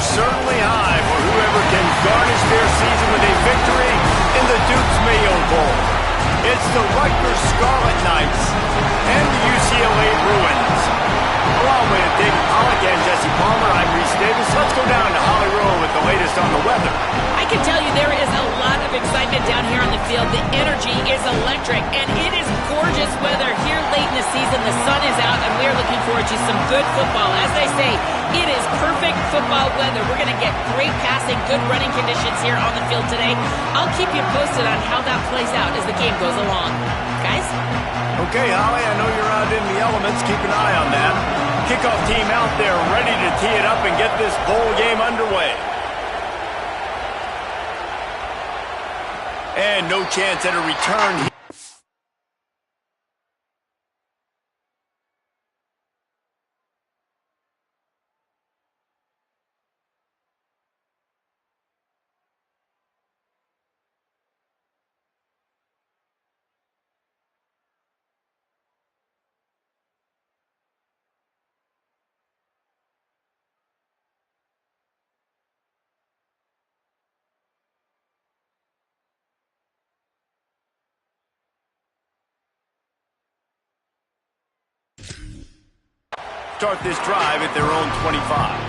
are certainly high for whoever can garnish their season with a victory in the Duke's Mayo Bowl. It's the Rutgers Scarlet Knights and the UCLA Bruins. Along with David Pollack and Jesse Palmer, I'm Reese Davis. Let's go down to Holly Rowe with the latest on the weather. I can tell you there is a lot of excitement down here on the field. The energy is electric, and it is gorgeous weather here late in the season. The sun is out, and we are looking forward to some good football. As they say, it is perfect football weather. We're going to get great passing, good running conditions here on the field today. I'll keep you posted on how that plays out as the game goes along. Guys? Okay, Holly, I know you're out in the elements. Keep an eye on that. Kickoff team out there ready to tee it up and get this bowl game underway. And no chance at a return. Start this drive at their own 25.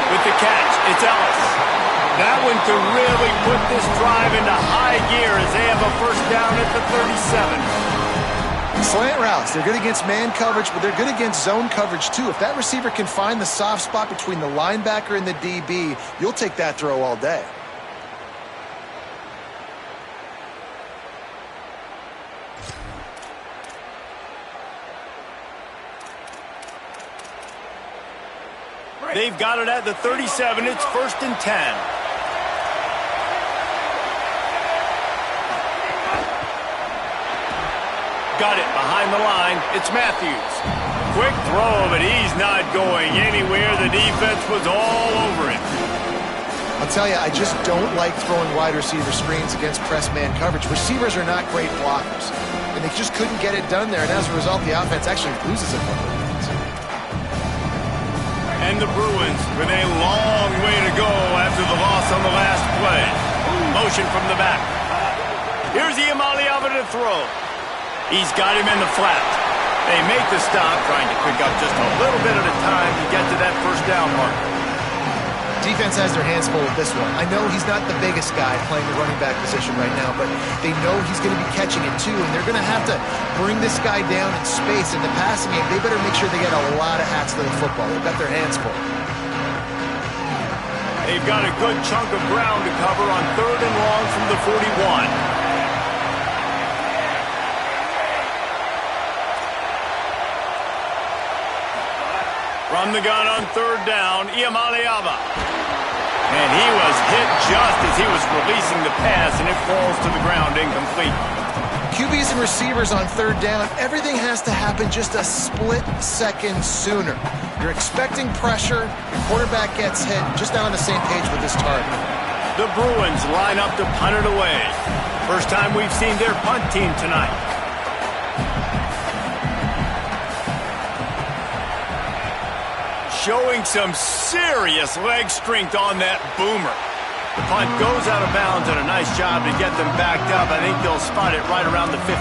With the catch, it's Ellis. That one to really put this drive into high gear as they have a first down at the 37. Slant routes, they're good against man coverage, but they're good against zone coverage too. If that receiver can find the soft spot between the linebacker and the DB, you'll take that throw all day. They've got it at the 37. It's 1st and 10. Got it behind the line. It's Matthews. Quick throw, but he's not going anywhere. The defense was all over him. I'll tell you, I just don't like throwing wide receiver screens against press man coverage. Receivers are not great blockers, and they just couldn't get it done there. And as a result, the offense actually loses a couple of yards. And the Bruins with a long way to go after the loss on the last play. Motion from the back. Here's Iamaleava to throw. He's got him in the flat. They make the stop, trying to pick up just a little bit at a time to get to that first down mark. Defense has their hands full with this one. I know he's not the biggest guy playing the running back position right now, but they know he's going to be catching it too, and they're going to have to bring this guy down in space. In the passing game, they better make sure they get a lot of hats to the football. They've got their hands full. They've got a good chunk of ground to cover on 3rd and long from the 41. From the gun on 3rd down, Iamaleava. And he was hit just as he was releasing the pass, and it falls to the ground incomplete. QBs and receivers on 3rd down, everything has to happen just a split second sooner. You're expecting pressure, your quarterback gets hit, just not on the same page with this target. The Bruins line up to punt it away. First time we've seen their punt team tonight. Showing some serious leg strength on that boomer. The punt goes out of bounds, and a nice job to get them backed up. I think they'll spot it right around the 15.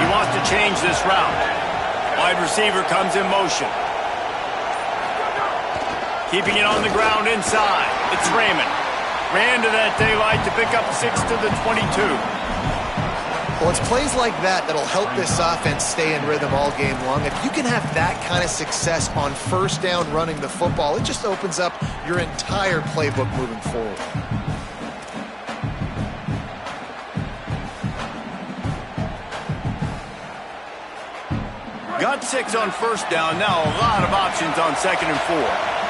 He wants to change this route. Wide receiver comes in motion. Keeping it on the ground inside. It's Raymond. Ran to that daylight to pick up 6 to the 22. Well, it's plays like that that'll help this offense stay in rhythm all game long. If you can have that kind of success on first down running the football, it just opens up your entire playbook moving forward. Got 6 on first down. Now a lot of options on 2nd and 4.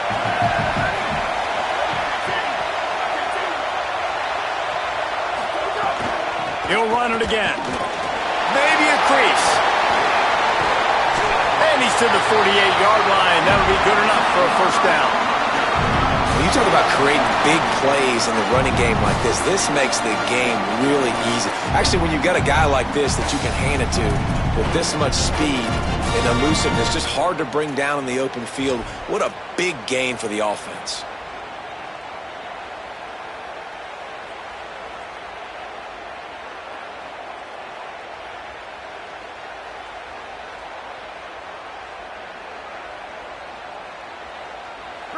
He'll run it again. Maybe a crease. And he's to the 48-yard line. That'll be good enough for a first down. When you talk about creating big plays in the running game like this makes the game really easy. Actually, when you've got a guy like this that you can hand it to with this much speed and elusiveness, just hard to bring down in the open field, what a big gain for the offense.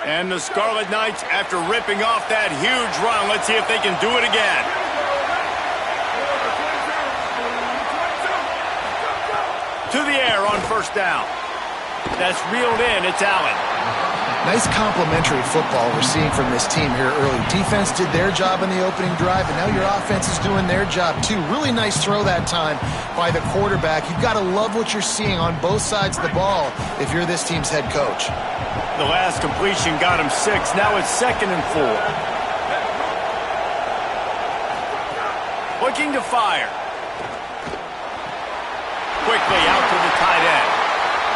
And the Scarlet Knights, after ripping off that huge run, let's see if they can do it again. To the air on first down. That's reeled in. It's Allen. Nice complementary football we're seeing from this team here early. Defense did their job in the opening drive, and now your offense is doing their job too. Really nice throw that time by the quarterback. You've got to love what you're seeing on both sides of the ball if you're this team's head coach. The last completion got him 6. Now it's 2nd and 4. Looking to fire. Quickly out to the tight end.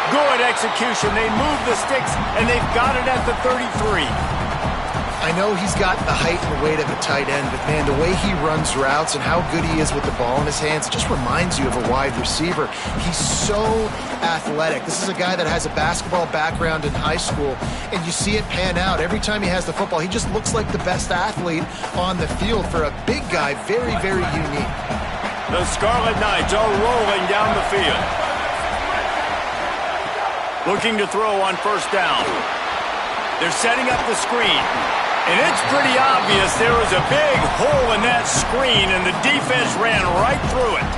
Good execution. They move the sticks, and they've got it at the 33. I know he's got the height and weight of a tight end, but, man, the way he runs routes and how good he is with the ball in his hands, it just reminds you of a wide receiver. He's so athletic. This is a guy that has a basketball background in high school, and you see it pan out. Every time he has the football, he just looks like the best athlete on the field. For a big guy, very, very unique. The Scarlet Knights are rolling down the field. Looking to throw on first down. They're setting up the screen. And it's pretty obvious there was a big hole in that screen, and the defense ran right through it.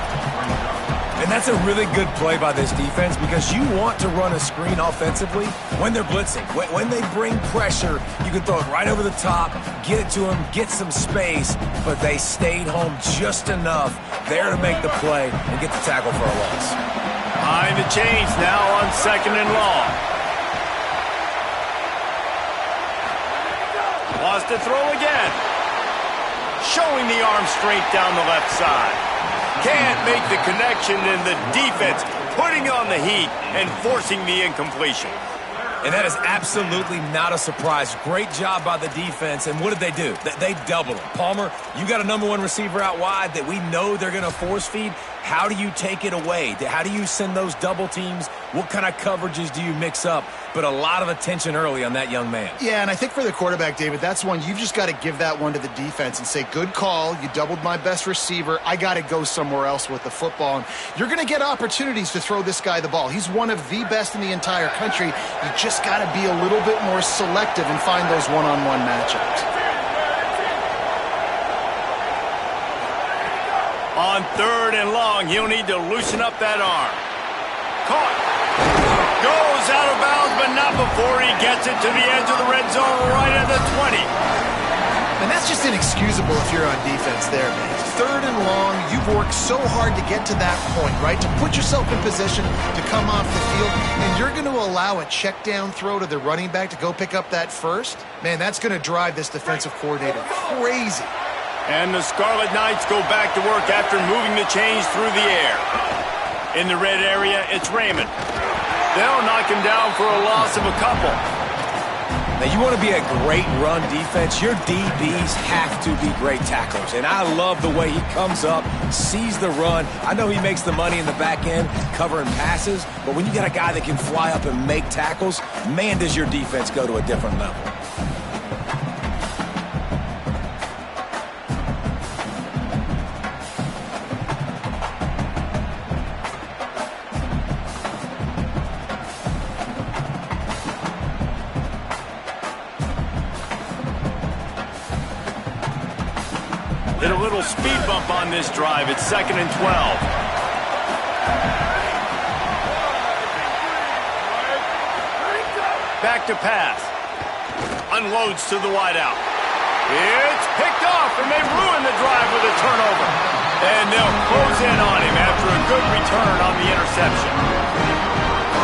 And that's a really good play by this defense, because you want to run a screen offensively when they're blitzing. When they bring pressure, you can throw it right over the top, get it to them, get some space, but they stayed home just enough there to make the play and get the tackle for a loss. Behind the chains now on 2nd and long. Wants to throw again. Showing the arm strength down the left side. Can't make the connection, and the defense putting on the heat and forcing the incompletion. And that is absolutely not a surprise. Great job by the defense. And what did they do? They doubled him. Palmer, you got a #1 receiver out wide that we know they're going to force feed. How do you take it away? How do you send those double teams? What kind of coverages do you mix up? But a lot of attention early on that young man. Yeah, and I think for the quarterback, David, that's one you've just got to give that one to the defense and say, good call. You doubled my best receiver. I got to go somewhere else with the football. And you're going to get opportunities to throw this guy the ball. He's one of the best in the entire country. You just got to be a little bit more selective and find those one-on-one matchups. On 3rd and long, he'll need to loosen up that arm. Caught. Goes out of bounds, but not before he gets it to the edge of the red zone right at the 20. And that's just inexcusable if you're on defense there, man. 3rd and long, you've worked so hard to get to that point, right? To put yourself in position to come off the field, and you're going to allow a check down throw to the running back to go pick up that first? Man, that's going to drive this defensive coordinator crazy. And the Scarlet Knights go back to work after moving the chains through the air. In the red area, it's Raymond. They'll knock him down for a loss of a couple. Now, you want to be a great run defense, your DBs have to be great tacklers. And I love the way he comes up, sees the run. I know he makes the money in the back end covering passes, but when you got a guy that can fly up and make tackles, man, does your defense go to a different level. It'll little speed bump on this drive. It's 2nd and 12. Back to pass. Unloads to the wideout. It's picked off, and they ruin the drive with a turnover. And they'll close in on him after a good return on the interception.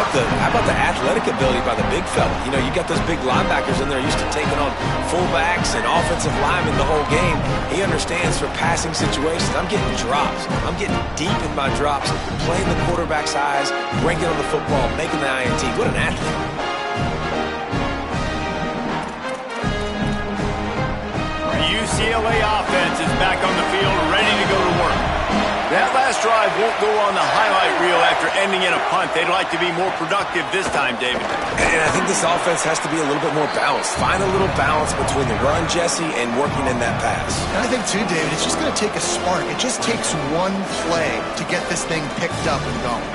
How about the athletic ability by the big fella? You know, you got those big linebackers in there used to taking on fullbacks and offensive linemen the whole game. He understands for passing situations. I'm getting drops. I'm getting deep in my drops, playing the quarterback's eyes, bringing on the football, making the INT. What an athlete. The UCLA offense is back on the field, ready to go to work. That last drive won't go on the highlight reel after ending in a punt. They'd like to be more productive this time, David. And I think this offense has to be a little bit more balanced. Find a little balance between the run, Jesse, and working in that pass. And I think, too, David, it's just going to take a spark. It just takes one play to get this thing picked up and going.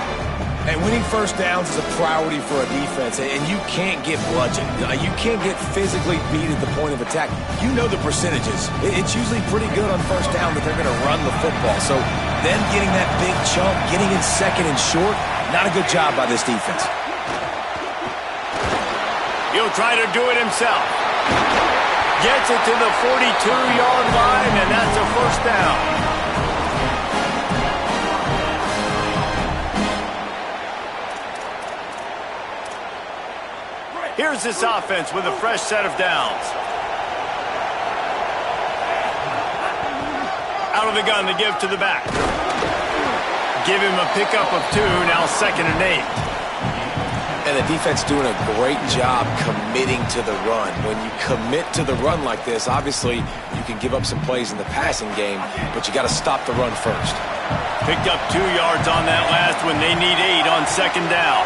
And winning first downs is a priority for a defense, and you can't get bludgeoned. You can't get physically beat at the point of attack. You know the percentages. It's usually pretty good on first down that they're going to run the football. So them getting that big chunk, getting in 2nd and short, not a good job by this defense. He'll try to do it himself. Gets it to the 42-yard line, and that's a first down. Here's this offense with a fresh set of downs. Out of the gun to give to the back. Give him a pickup of 2, now 2nd and 8. And the defense doing a great job committing to the run. When you commit to the run like this, obviously you can give up some plays in the passing game, but you got to stop the run first. Picked up 2 yards on that last one. They need 8 on 2nd down.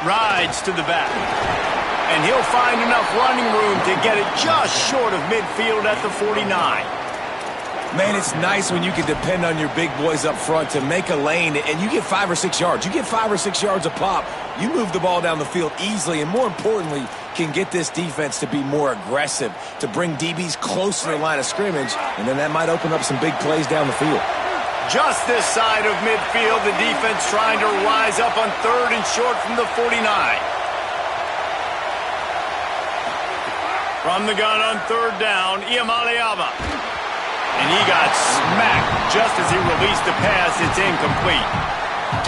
Rides to the back. And he'll find enough running room to get it just short of midfield at the 49. Man, it's nice when you can depend on your big boys up front to make a lane, and you get 5 or 6 yards. You get 5 or 6 yards a pop. You move the ball down the field easily, and more importantly, can get this defense to be more aggressive, to bring DBs close to the line of scrimmage, and then that might open up some big plays down the field. Just this side of midfield, the defense trying to rise up on 3rd and short from the 49. From the gun on 3rd down, Iamaleava. And he got smacked just as he released the pass. It's incomplete.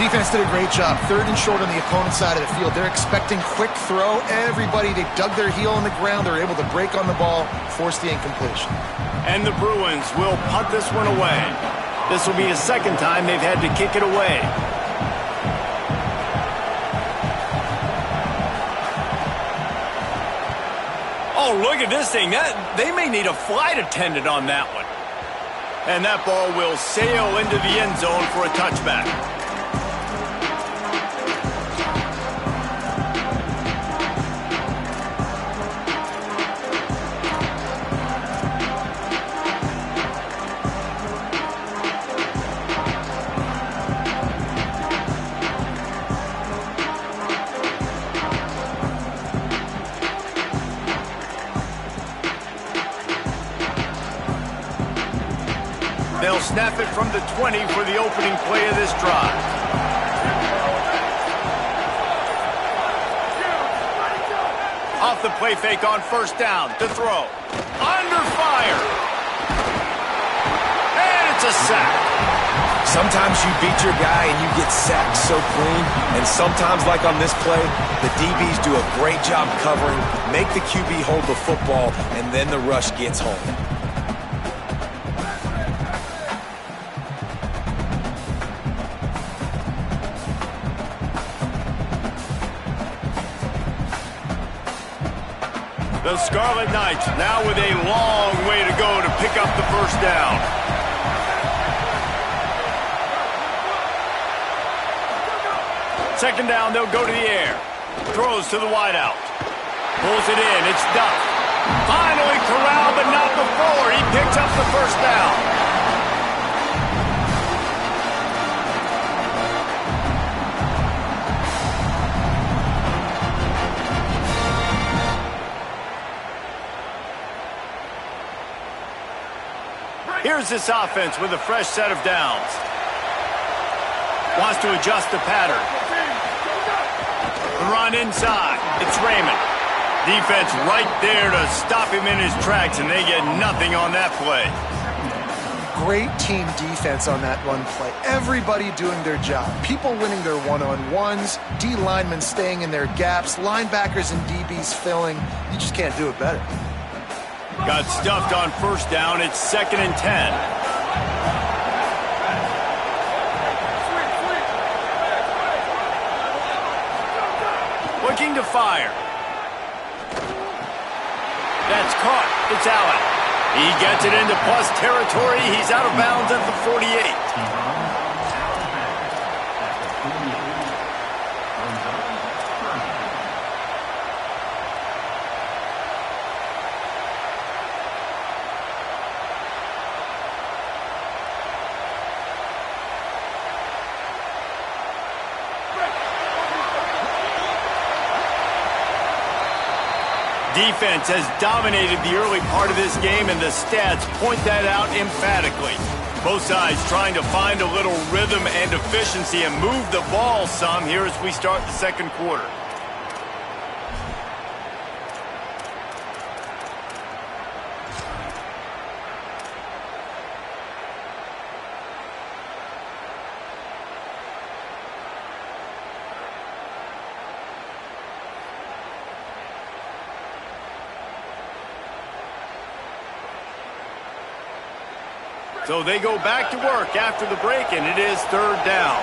Defense did a great job. 3rd and short on the opponent's side of the field. They're expecting quick throw. Everybody, they dug their heel in the ground. They're able to break on the ball, force the incompletion. And the Bruins will punt this one away. This will be the 2nd time they've had to kick it away. Oh, look at this thing. They may need a flight attendant on that one. And that ball will sail into the end zone for a touchback. They'll snap it from the 20 for the opening play of this drive. Off the play fake on 1st down to throw. Under fire. And it's a sack. Sometimes you beat your guy and you get sacked so clean, and sometimes, like on this play, the DBs do a great job covering, make the QB hold the football, and then the rush gets home. The Scarlet Knights now with a long way to go to pick up the 1st down. Second down, they'll go to the air. Throws to the wideout. Pulls it in, it's Duff. Finally corralled, but not before. He picks up the 1st down. Here's this offense with a fresh set of downs. Wants to adjust the pattern. The run inside. It's Raymond. Defense right there to stop him in his tracks, and they get nothing on that play. Great team defense on that run play. Everybody doing their job. People winning their one-on-ones, D linemen staying in their gaps, linebackers and DBs filling. You just can't do it better. Got stuffed on first down. It's 2nd and 10. Looking to fire. That's caught. It's Allen. He gets it into plus territory. He's out of bounds at the 48. Defense has dominated the early part of this game, and the stats point that out emphatically. Both sides trying to find a little rhythm and efficiency and move the ball some here as we start the second quarter. So they go back to work after the break, and it is 3rd down.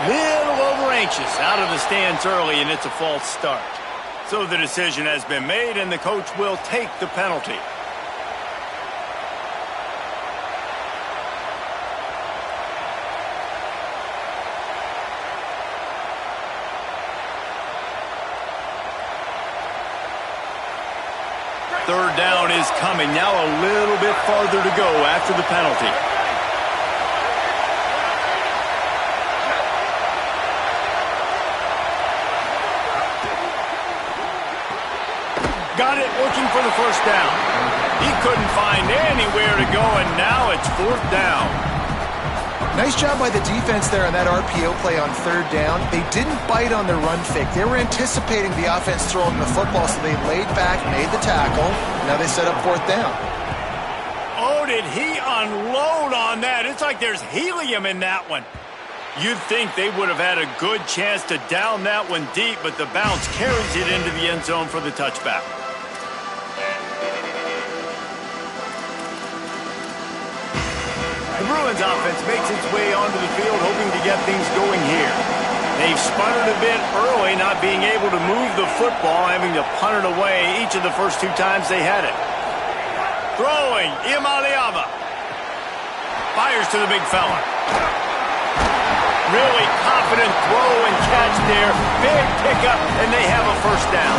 Little over anxious out of the stands early, and it's a false start. So the decision has been made, and the coach will take the penalty. Third down is coming. Now a little bit farther to go after the penalty. Got it, looking for the first down. He couldn't find anywhere to go, and now it's 4th down. Nice job by the defense there on that RPO play on 3rd down. They didn't bite on their run fake. They were anticipating the offense throwing the football, so they laid back, made the tackle. Now they set up 4th down. Oh, did he unload on that? It's like there's helium in that one. You'd think they would have had a good chance to down that one deep, but the bounce carries it into the end zone for the touchback. The Bruins offense makes its way onto the field, hoping to get things going here. They've sputtered a bit early, not being able to move the football, having to punt it away each of the first 2 times they had it. Throwing, Imaliava. Fires to the big fella. Really confident throw and catch there. Big pickup, and they have a first down.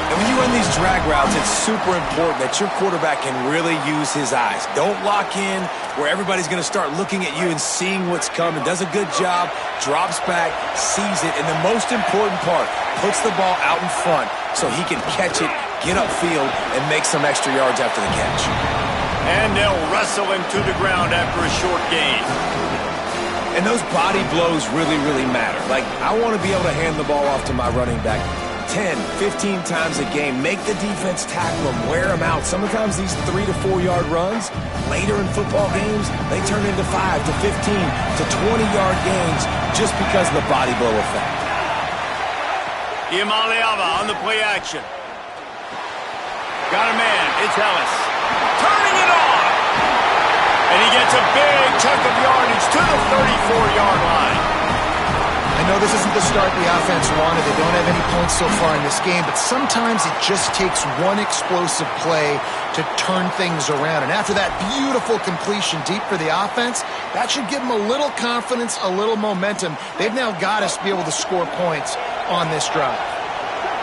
And when you run these drag routes, it's super important that your quarterback can really use his eyes. Don't lock in where everybody's going to start looking at you and seeing what's coming. Does a good job, drops back, sees it, and the most important part, puts the ball out in front so he can catch it, get upfield, and make some extra yards after the catch. And they'll wrestle him to the ground after a short gain. And those body blows really, really matter. Like, I want to be able to hand the ball off to my running back 10, 15 times a game. Make the defense tackle them, wear them out. Sometimes these 3 to 4 yard runs, later in football games, they turn into 5 to 15 to 20-yard gains just because of the body blow effect. Imaliava on the play action. Got a man. It's Ellis. Turning it on. And he gets a big chunk of yardage to the 34-yard line. I know this isn't the start the offense wanted. They don't have any points so far in this game, but sometimes it just takes one explosive play to turn things around. And after that beautiful completion deep for the offense, that should give them a little confidence, a little momentum. They've now got us to be able to score points on this drive.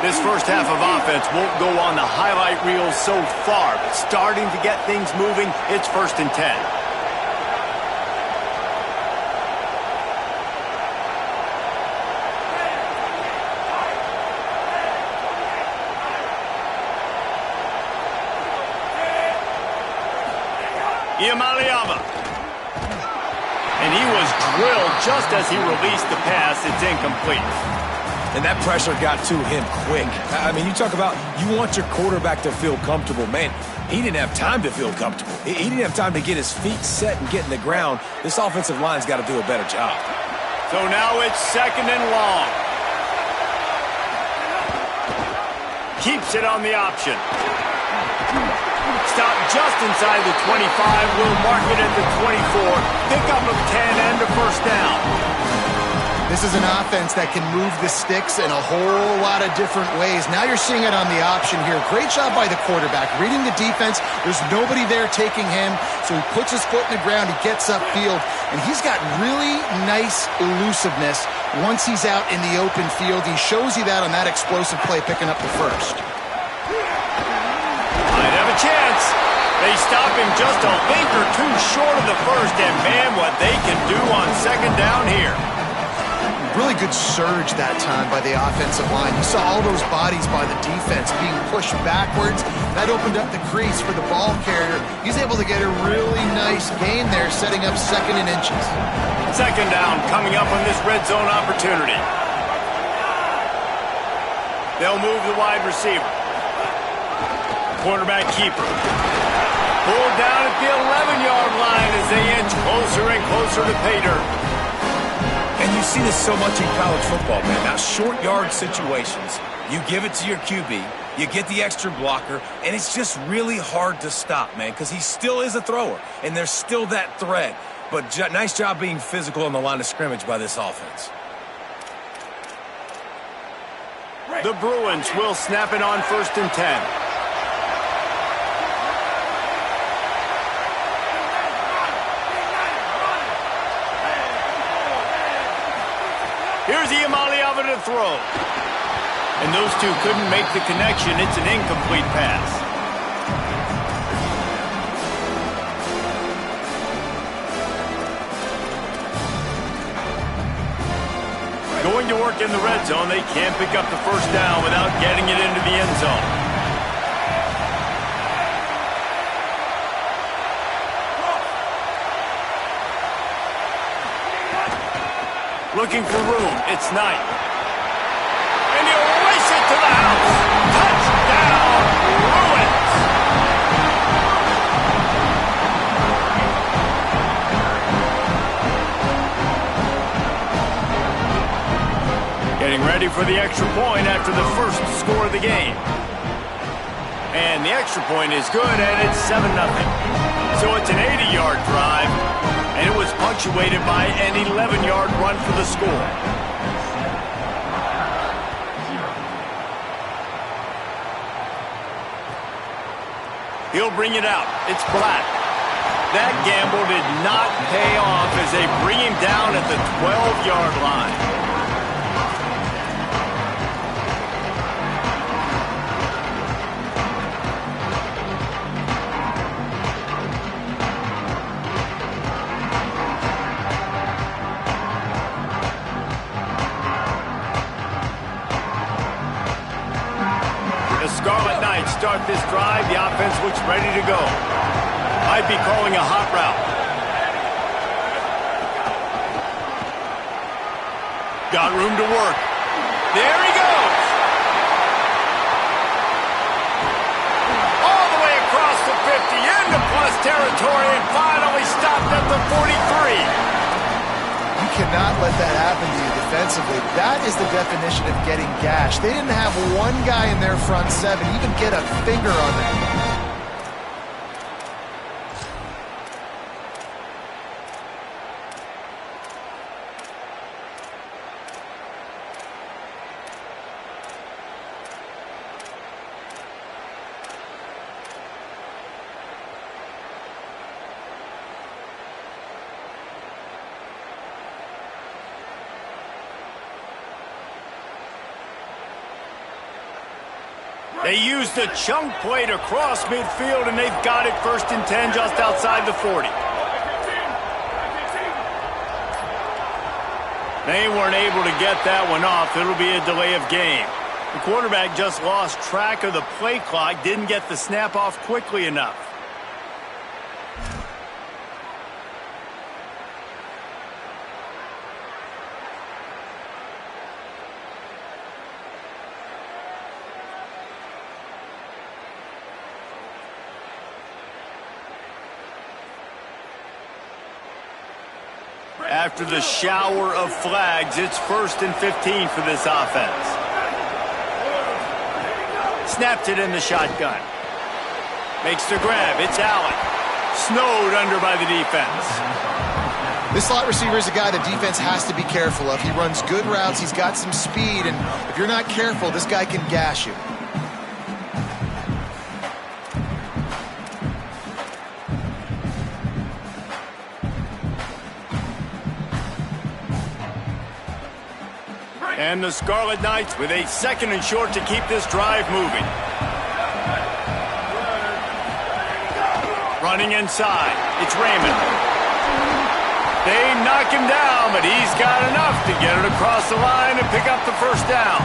This first half of offense won't go on the highlight reel so far, but starting to get things moving, it's 1st and 10. Iamaleava. And he was drilled just as he released the pass. It's incomplete. And that pressure got to him quick. I mean, you talk about you want your quarterback to feel comfortable. Man, he didn't have time to feel comfortable. He didn't have time to get his feet set and get in the ground. This offensive line's got to do a better job. So now it's 2nd and long. Keeps it on the option. Stop just inside the 25. We'll mark it at the 24. Pick up of 10 and a first down. This is an offense that can move the sticks in a whole lot of different ways. Now you're seeing it on the option here. Great job by the quarterback. Reading the defense, there's nobody there taking him, so he puts his foot in the ground, he gets upfield, and he's got really nice elusiveness once he's out in the open field. He shows you that on that explosive play, picking up the first. Might have a chance. They stop him just a link or two short of the first, and man, what they can do on 2nd down here. Really good surge that time by the offensive line. You saw all those bodies by the defense being pushed backwards. That opened up the crease for the ball carrier. He's able to get a really nice gain there, setting up 2nd and inches. 2nd down coming up on this red zone opportunity. They'll move the wide receiver. Quarterback keeper. Pulled down at the 11-yard line as they inch closer and closer to pay dirt. And you see this so much in college football, man. Now, short yard situations, you give it to your QB, you get the extra blocker, and it's just really hard to stop, man, because he still is a thrower, and there's still that threat. But nice job being physical on the line of scrimmage by this offense. The Bruins will snap it on 1st and 10. Here's Iamaleava to throw. And those two couldn't make the connection. It's an incomplete pass. Going to work in the red zone. They can't pick up the first down without getting it into the end zone. Looking for room. It's Knight. And he'll race it to the house. Touchdown, Bruins. Getting ready for the extra point after the first score of the game. And the extra point is good, and it's 7-0. So it's an 80-yard drive. And it was punctuated by an 11-yard run for the score. He'll bring it out. It's Black. That gamble did not pay off as they bring him down at the 12-yard line. Start this drive, the offense looks ready to go. Might be calling a hot route. Got room to work. There he goes. All the way across the 50, into plus territory, and finally stopped at the 43. You cannot let that happen to you defensively. That is the definition of getting gashed. They didn't have one guy in their front seven even get a finger on that. They used the chunk play to cross midfield, and they've got it 1st and 10 just outside the 40. They weren't able to get that one off. It'll be a delay of game. The quarterback just lost track of the play clock, didn't get the snap off quickly enough. After the shower of flags, it's 1st and 15 for this offense. Snaps it in the shotgun. Makes the grab. It's Allen. Snowed under by the defense. This slot receiver is a guy the defense has to be careful of. He runs good routes. He's got some speed, and if you're not careful, this guy can gash you. And the Scarlet Knights with a 2nd and short to keep this drive moving. Running inside. It's Raymond. They knock him down, but he's got enough to get it across the line and pick up the 1st down.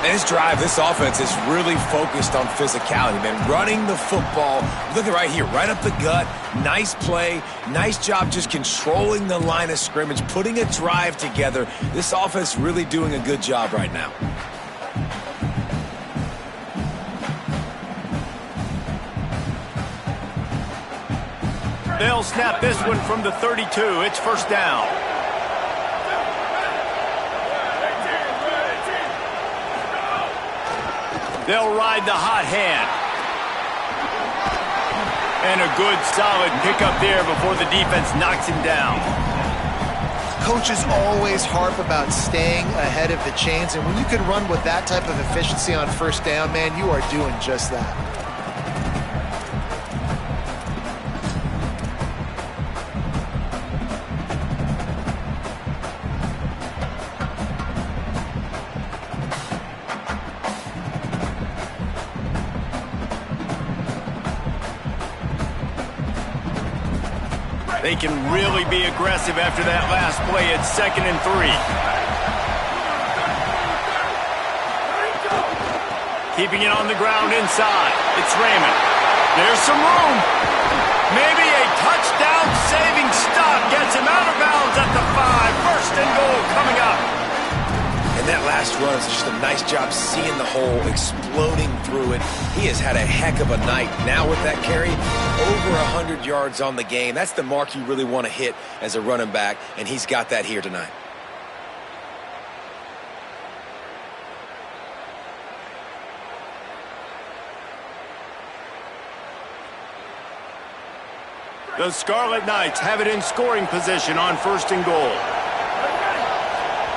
And this drive, this offense is really focused on physicality, man. Running the football. Look at right here, right up the gut. Nice play. Nice job just controlling the line of scrimmage, putting a drive together. This offense really doing a good job right now. They'll snap this one from the 32. It's 1st down. They'll ride the hot hand. And a good, solid pickup there before the defense knocks him down. Coaches always harp about staying ahead of the chains, and when you can run with that type of efficiency on 1st down, man, you are doing just that. They can really be aggressive after that last play. It's 2nd and 3. Keeping it on the ground inside. It's Raymond. There's some room. Maybe a touchdown-saving stop gets him out of bounds at the 5. 1st and goal coming up. And that last run is just a nice job seeing the hole, exploding through it. He has had a heck of a night. Now with that carry, over 100 yards on the game. That's the mark you really want to hit as a running back, and he's got that here tonight. The Scarlet Knights have it in scoring position on 1st and goal.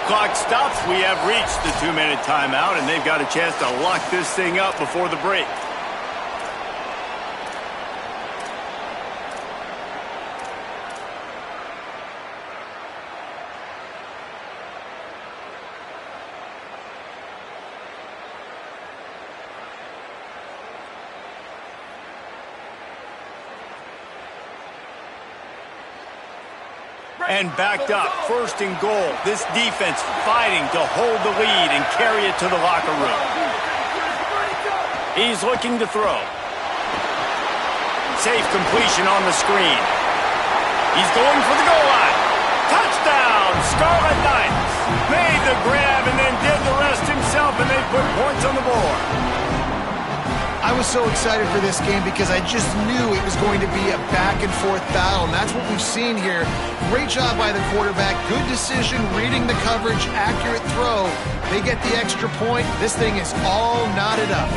Clock stops. We have reached the 2-minute timeout, and they've got a chance to lock this thing up before the break. And backed up, 1st and goal. This defense fighting to hold the lead and carry it to the locker room. He's looking to throw. Safe completion on the screen. He's going for the goal line. Touchdown, Scarlet Knights. Made the grab and then did the rest himself, and they put points on the board. I was so excited for this game because I just knew it was going to be a back-and-forth battle, and that's what we've seen here. Great job by the quarterback, good decision, reading the coverage, accurate throw. They get the extra point. This thing is all knotted up.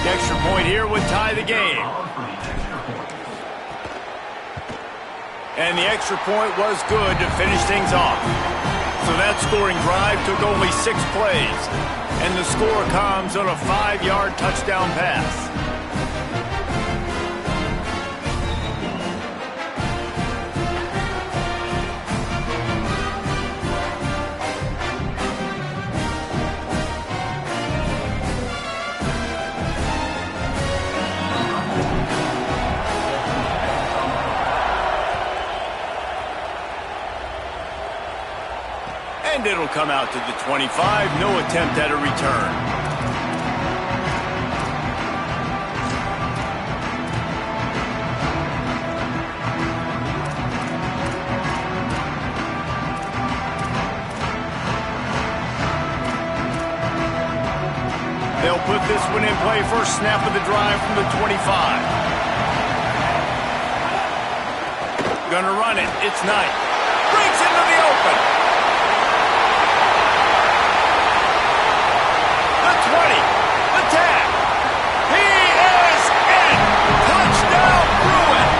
The extra point here would tie the game. And the extra point was good to finish things off. So that scoring drive took only 6 plays. And the score comes on a 5-yard touchdown pass. And it'll come out to the 25. No attempt at a return. They'll put this one in play. First snap of the drive from the 25. Gonna run it. It's Knight. Breaks into the open. The 20. The tag. He is in. Touchdown, Bruins.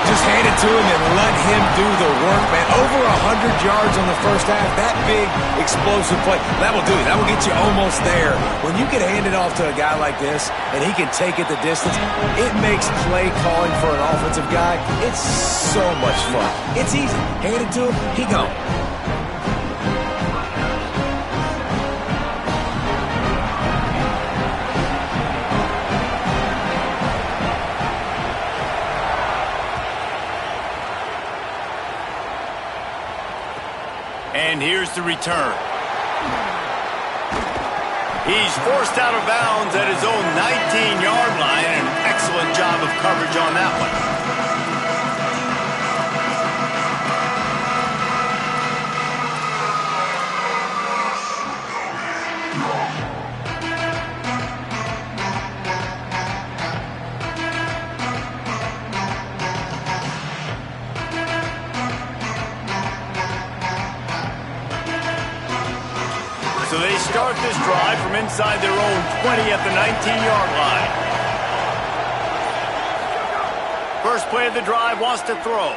Just hand it to him and let him do the work, man. Over 100 yards on the first half. That big, explosive play. That will do it. That will get you almost there. When you can hand it off to a guy like this and he can take it the distance, it makes play calling for an offensive guy, it's so much fun. It's easy. Hand it to him, he gone. And here's the return. He's forced out of bounds at his own 19-yard line. An excellent job of coverage on that one. So they start this drive from inside their own 20 at the 19-yard line. First play of the drive, wants to throw.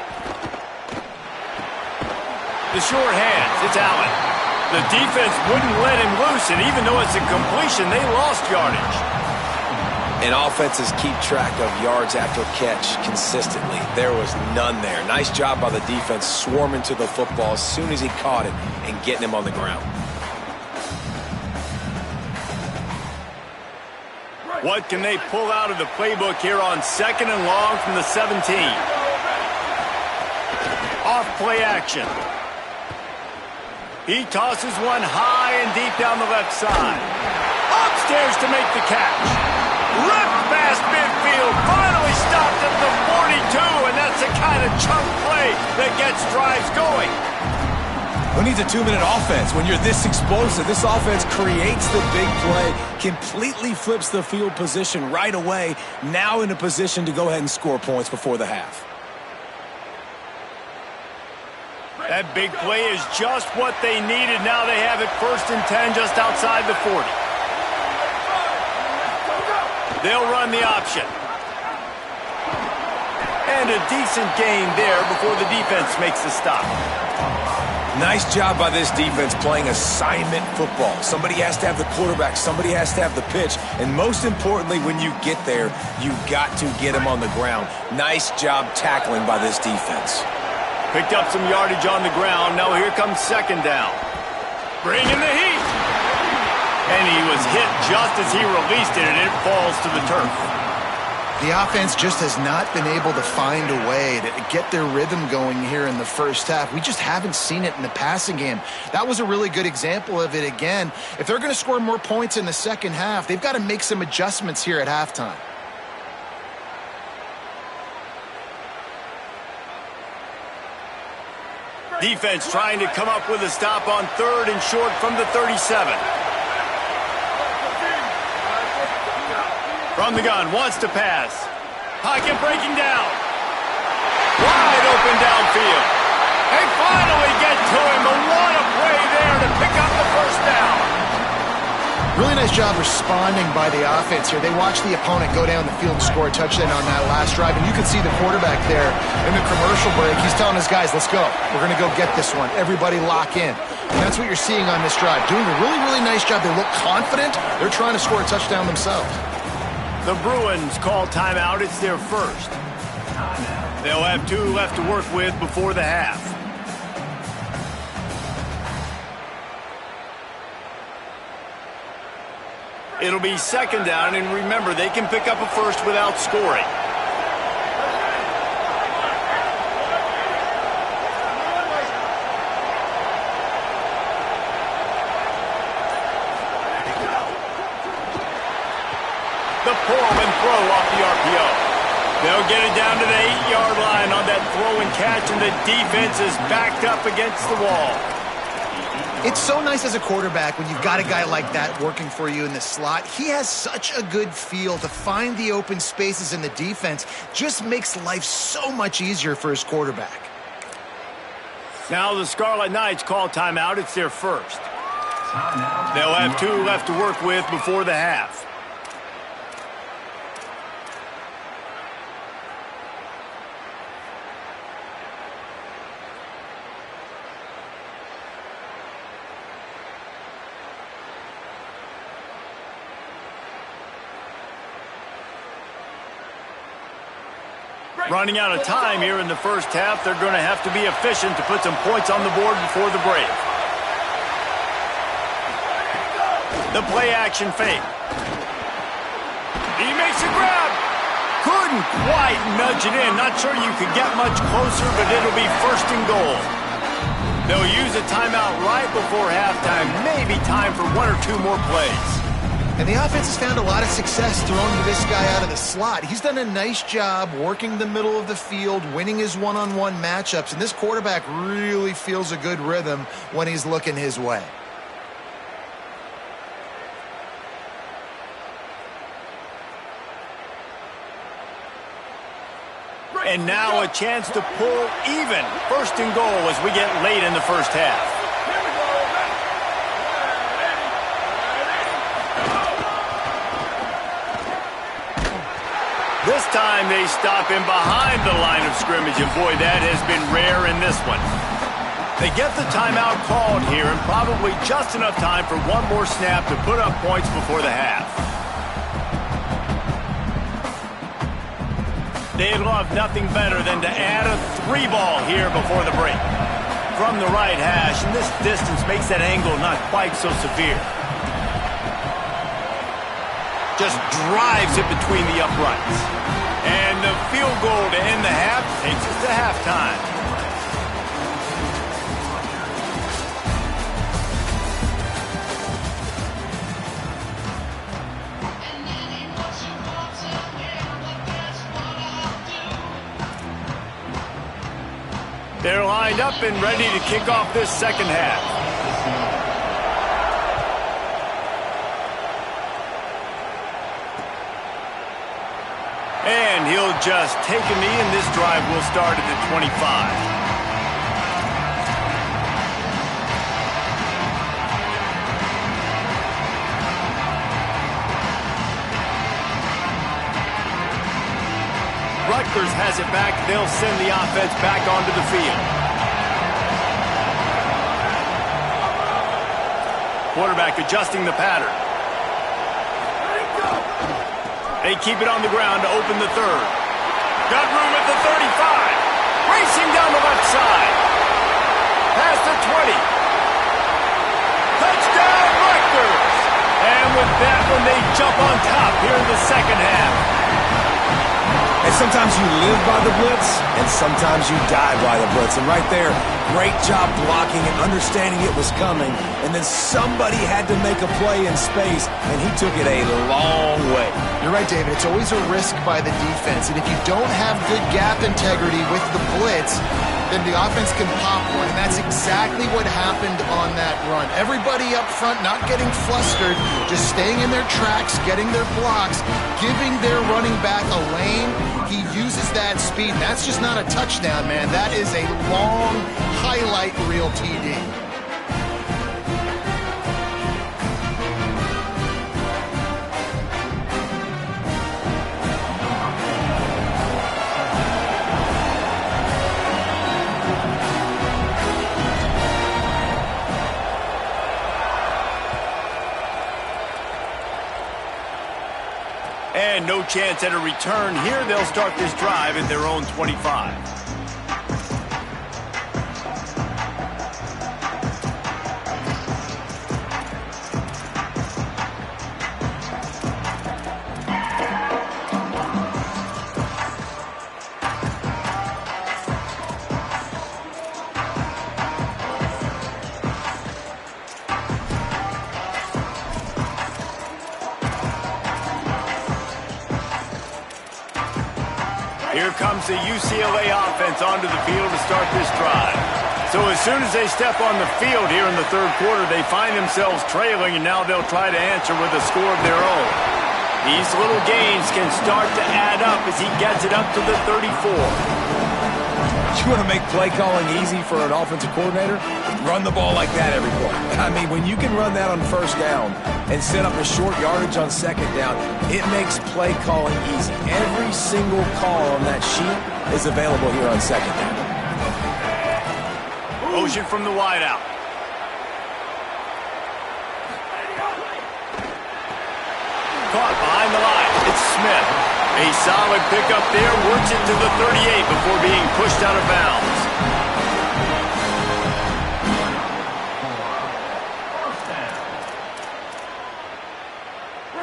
The short hands, it's Allen. The defense wouldn't let him loose, and even though it's a completion, they lost yardage. And offenses keep track of yards after catch consistently. There was none there. Nice job by the defense swarming to the football as soon as he caught it and getting him on the ground. What can they pull out of the playbook here on 2nd and long from the 17? Off play action. He tosses one high and deep down the left side. Upstairs to make the catch. Ripped past midfield. Finally stopped at the 42, and that's the kind of chunk play that gets drives going. Who needs a 2-minute offense when you're this explosive? This offense creates the big play, completely flips the field position right away, now in a position to go ahead and score points before the half. That big play is just what they needed. Now they have it 1st and 10 just outside the 40. They'll run the option. And a decent gain there before the defense makes the stop. Nice job by this defense playing assignment football. Somebody has to have the quarterback. Somebody has to have the pitch. And most importantly, when you get there, you got to get him on the ground. Nice job tackling by this defense. Picked up some yardage on the ground. Now here comes 2nd down. Bringing the heat. And he was hit just as he released it, and it falls to the turf. The offense just has not been able to find a way to get their rhythm going here in the first half. We just haven't seen it in the passing game. That was a really good example of it again. If they're going to score more points in the second half, they've got to make some adjustments here at halftime. Defense trying to come up with a stop on 3rd and short from the 37. From the gun, wants to pass. Pocket breaking down. Wide open downfield. They finally get to him, but what a play there to pick up the 1st down. Really nice job responding by the offense here. They watched the opponent go down the field and score a touchdown on that last drive, and you can see the quarterback there in the commercial break. He's telling his guys, let's go. We're going to go get this one. Everybody lock in. And that's what you're seeing on this drive. Doing a really, really nice job. They look confident. They're trying to score a touchdown themselves. The Bruins call timeout. It's their first. They'll have 2 left to work with before the half. It'll be 2nd down, and remember, they can pick up a first without scoring. The pull and throw off the RPO. They'll get it down to the 8-yard line on that throw and catch, and the defense is backed up against the wall. It's so nice as a quarterback when you've got a guy like that working for you in the slot. He has such a good feel to find the open spaces in the defense. Just makes life so much easier for his quarterback. Now the Scarlet Knights call timeout. It's their first. They'll have 2 left to work with before the half. Running out of time here in the first half. They're going to have to be efficient to put some points on the board before the break. The play action fake. He makes a grab. Couldn't quite nudge it in. Not sure you could get much closer, but it'll be first and goal. They'll use a timeout right before halftime. Maybe time for 1 or 2 more plays. And the offense has found a lot of success throwing this guy out of the slot. He's done a nice job working the middle of the field, winning his one-on-one matchups, and this quarterback really feels a good rhythm when he's looking his way. And now a chance to pull even. First and goal as we get late in the first half. This time they stop him behind the line of scrimmage, and boy, that has been rare in this one. They get the timeout called here, and probably just enough time for 1 more snap to put up points before the half. They'd love nothing better than to add a 3 ball here before the break. From the right hash, and this distance makes that angle not quite so severe. Just drives it between the uprights. And the field goal to end the half takes us to halftime. They're lined up and ready to kick off this second half. And he'll just take a knee, and this drive will start at the 25. Rutgers has it back. They'll send the offense back onto the field. Quarterback adjusting the pattern. They keep it on the ground to open the third. Got room at the 35. Racing down the left side. Past the 20. Touchdown, Rutgers! And with that one, they jump on top here in the second half. And sometimes you live by the blitz, and sometimes you die by the blitz. And right there, great job blocking and understanding it was coming. And then somebody had to make a play in space, and he took it a long way. You're right, David. It's always a risk by the defense. And if you don't have good gap integrity with the blitz, then the offense can pop one. And that's exactly what happened on that run. Everybody up front not getting flustered, just staying in their tracks, getting their blocks, giving their running back a lane. He uses that speed. That's just not a touchdown, man. That is a long highlight reel TD. And no chance at a return here. They'll start this drive at their own 25. Here comes the UCLA offense onto the field to start this drive. So as soon as they step on the field here in the third quarter, they find themselves trailing, and now they'll try to answer with a score of their own. These little gains can start to add up as he gets it up to the 34. You want to make play calling easy for an offensive coordinator? Run the ball like that every play. I mean, when you can run that on first down and set up a short yardage on second down, it makes play calling easy. Every single call on that sheet is available here on second down. Motion from the wideout. Caught behind the line. It's Smith. A solid pickup there. Works it to the 38 before being pushed out of bounds.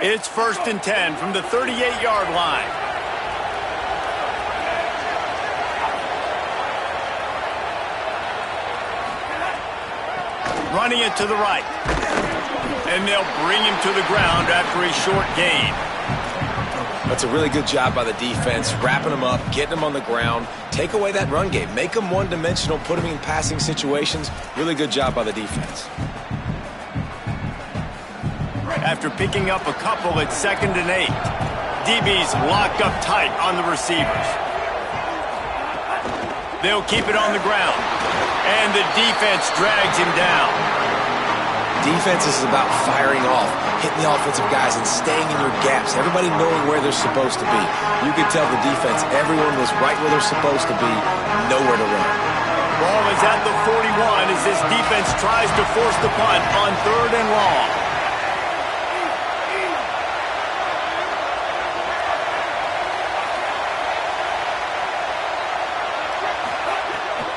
It's 1st and 10 from the 38-yard line. Running it to the right. And they'll bring him to the ground after a short gain. That's a really good job by the defense, wrapping them up, getting them on the ground. Take away that run game. Make them one-dimensional, put them in passing situations. Really good job by the defense. After picking up a couple at 2nd and 8. DB's locked up tight on the receivers. They'll keep it on the ground. And the defense drags him down. Defense is about firing off, hitting the offensive guys and staying in your gaps. Everybody knowing where they're supposed to be. You could tell the defense, everyone was right where they're supposed to be, nowhere to run. Ball is at the 41 as this defense tries to force the punt on 3rd and long.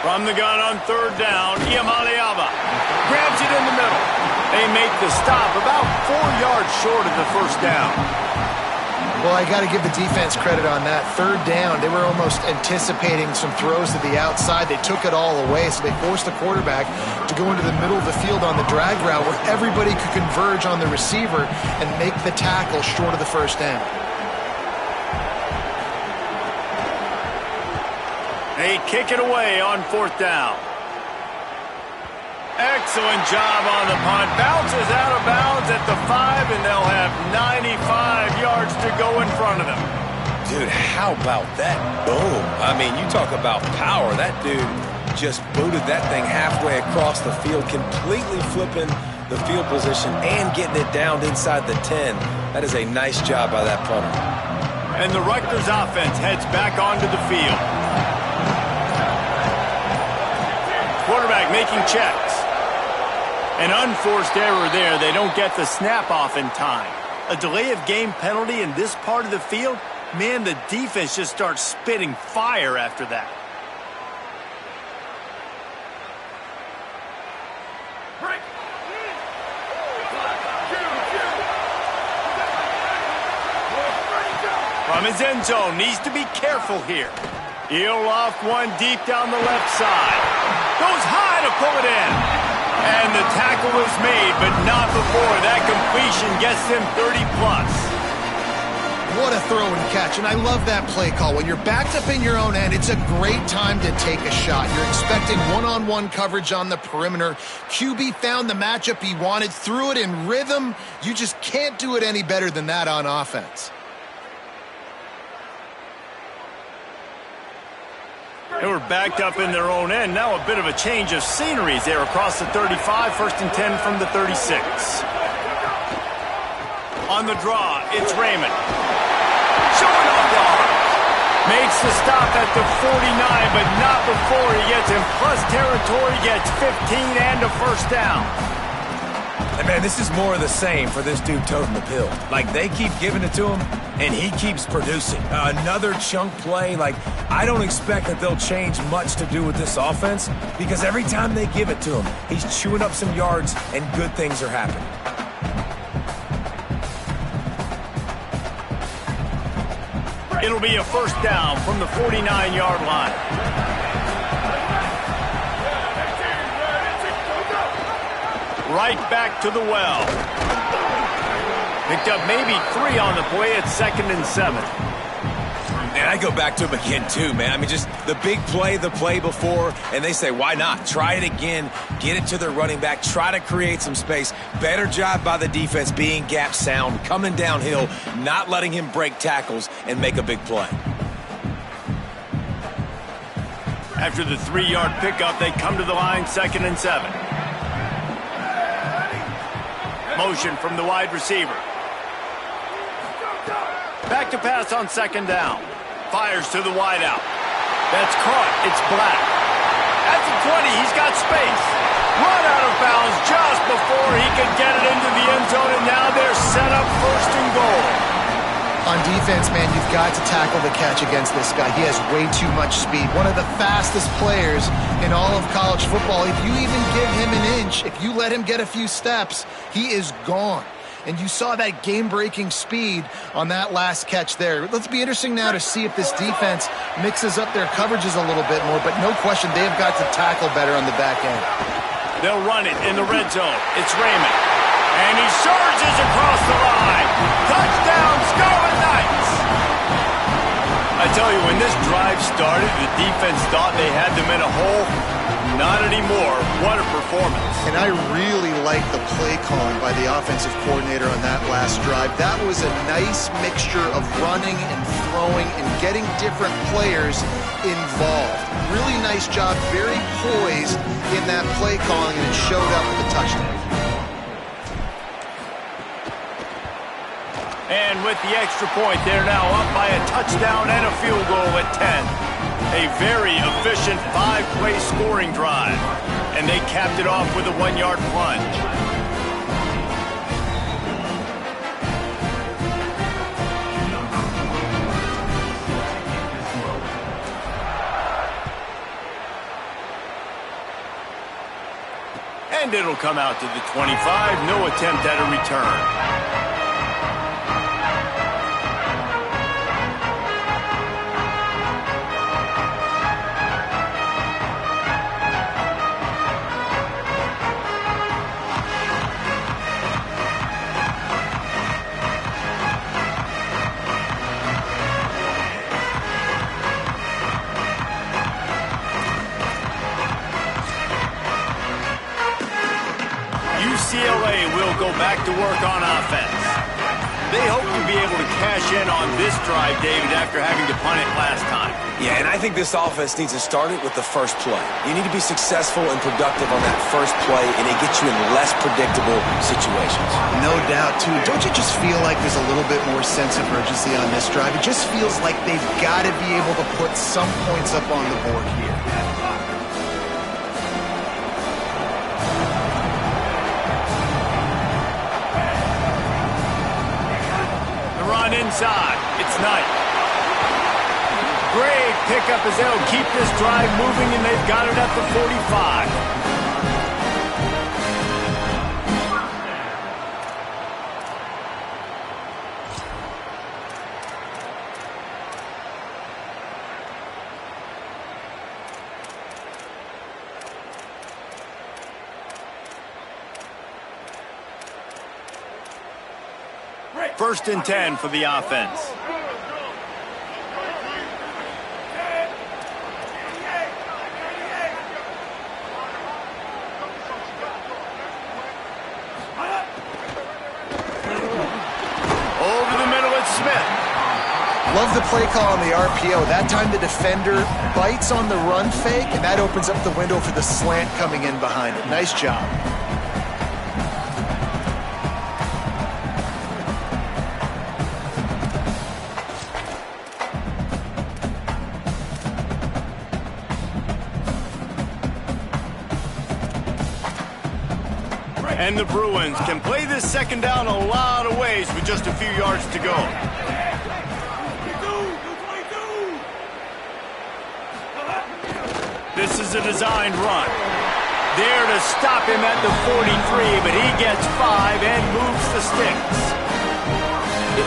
From the gun on 3rd down, Iamaleava grabs it in the middle. They make the stop about 4 yards short of the first down. Well, I got to give the defense credit on that. 3rd down, they were almost anticipating some throws to the outside. They took it all away, so they forced the quarterback to go into the middle of the field on the drag route where everybody could converge on the receiver and make the tackle short of the first down. They kick it away on 4th down. Excellent job on the punt. Bounces out of bounds at the 5, and they'll have 95 yards to go in front of them. Dude, how about that boom? I mean, you talk about power. That dude just booted that thing halfway across the field, completely flipping the field position and getting it down inside the 10. That is a nice job by that punter. And the Rutgers offense heads back onto the field. Quarterback making checks. An unforced error there. They don't get the snap off in time. A delay of game penalty in this part of the field? Man, the defense just starts spitting fire after that. From his end zone, needs to be careful here. He'll loft one deep down the left side. Goes high to pull it in. And the tackle was made, but not before. That completion gets them 30-plus. What a throw and catch, and I love that play call. When you're backed up in your own end, it's a great time to take a shot. You're expecting one-on-one coverage on the perimeter. QB found the matchup he wanted, threw it in rhythm. You just can't do it any better than that on offense. They were backed up in their own end. Now a bit of a change of sceneries there across the 35. 1st and 10 from the 36. On the draw, it's Raymond. Showing off the arm. Makes the stop at the 49, but not before he gets in plus territory, gets 15 and a first down. And man, this is more of the same for this dude toting the pill. Like, they keep giving it to him, and he keeps producing. Another chunk play. Like, I don't expect that they'll change much to do with this offense, because every time they give it to him, he's chewing up some yards, and good things are happening. It'll be a first down from the 49-yard line. Right back to the well. Picked up maybe 3 on the play at 2nd and 7. And I go back to him again, too, man. I mean, just the big play, the play before, and they say, why not? Try it again, get it to their running back, try to create some space. Better job by the defense being gap sound, coming downhill, not letting him break tackles and make a big play. After the 3-yard pickup, they come to the line, 2nd and 7. Motion from the wide receiver. Back to pass on 2nd down. Fires to the wideout. That's caught. It's Black. At the 20, he's got space. Run out of bounds just before he could get it into the end zone, and now they're set up 1st and goal. On defense, man, you've got to tackle the catch against this guy. He has way too much speed. One of the fastest players in all of college football. If you even give him an inch, if you let him get a few steps, he is gone. And you saw that game-breaking speed on that last catch there. Let's be interesting now to see if this defense mixes up their coverages a little bit more, but no question they've got to tackle better on the back end. They'll run it in the red zone. It's Raymond. And he surges across the line. Touchdown, Scarlet Knights! I tell you, when this drive started, the defense thought they had them in a hole. Not anymore. What a performance. And I really like the play calling by the offensive coordinator on that last drive. That was a nice mixture of running and throwing and getting different players involved. Really nice job, very poised in that play calling, and it showed up with the touchdown. And with the extra point, they're now up by a touchdown and a field goal at 10. A very efficient 5-play scoring drive. And they capped it off with a 1-yard plunge. And it'll come out to the 25. No attempt at a return. UCLA will go back to work on offense. They hope to be able to cash in on this drive, David, after having to punt it last time. Yeah, and I think this offense needs to start it with the first play. You need to be successful and productive on that first play, and it gets you in less predictable situations. No doubt, too. Don't you just feel like there's a little bit more sense of urgency on this drive? It just feels like they've got to be able to put some points up on the board here. Inside, it's Knight. Great pickup as they'll keep this drive moving, and they've got it at the 45. First and 10 for the offense. Over the middle, it's Smith. Love the play call on the RPO. That time the defender bites on the run fake, and that opens up the window for the slant coming in behind it. Nice job. And the Bruins can play this second down a lot of ways with just a few yards to go. This is a designed run. There to stop him at the 43, but he gets 5 and moves the sticks.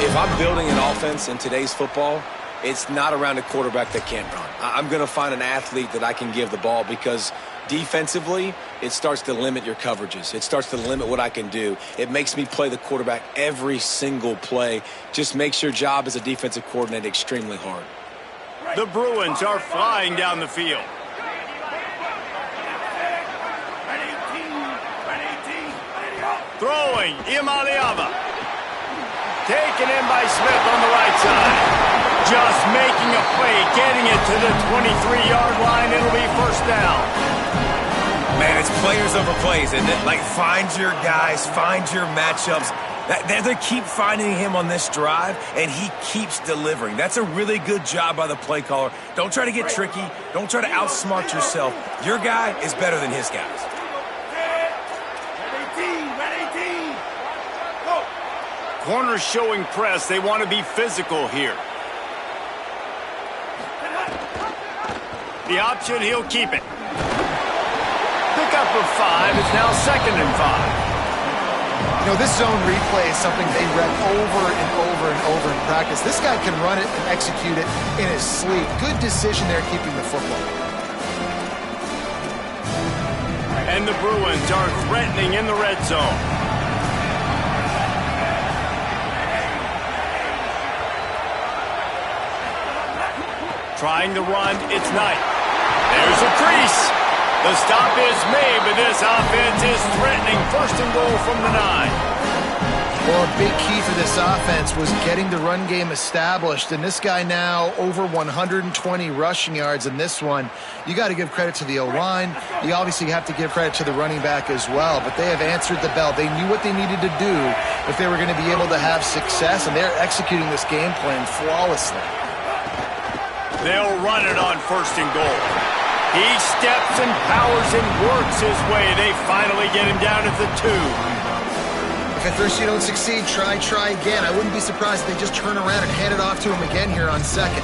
If I'm building an offense in today's football, it's not around a quarterback that can't run. I'm going to find an athlete that I can give the ball, because defensively, it starts to limit your coverages. It starts to limit what I can do. It makes me play the quarterback every single play. Just makes your job as a defensive coordinator extremely hard. The Bruins are flying down the field. Throwing, Imaliava. Taken in by Smith on the right side. Just making a play, getting it to the 23-yard line. It'll be first down. Man, it's players over plays, isn't it? Like, find your guys, find your matchups. They keep finding him on this drive, and he keeps delivering. That's a really good job by the play caller. Don't try to get tricky. Don't try to outsmart yourself. Your guy is better than his guys. Corners showing press. They want to be physical here. The option, he'll keep it. Pickup of 5 is now 2nd and 5. You know, this zone replay is something they rep over and over and over in practice. This guy can run it and execute it in his sleep. Good decision there keeping the football. And the Bruins are threatening in the red zone. Trying to run, it's Knight. There's a crease. The stop is made, but this offense is threatening. 1st and goal from the 9. Well, a big key for this offense was getting the run game established, and this guy now over 120 rushing yards in this one. You got to give credit to the O-line. You obviously have to give credit to the running back as well, but they have answered the bell. They knew what they needed to do if they were going to be able to have success, and they're executing this game plan flawlessly. They'll run it on 1st and goal. He steps and powers and works his way. They finally get him down at the 2. If at first you don't succeed, try again. I wouldn't be surprised if they just turn around and hand it off to him again here on 2nd.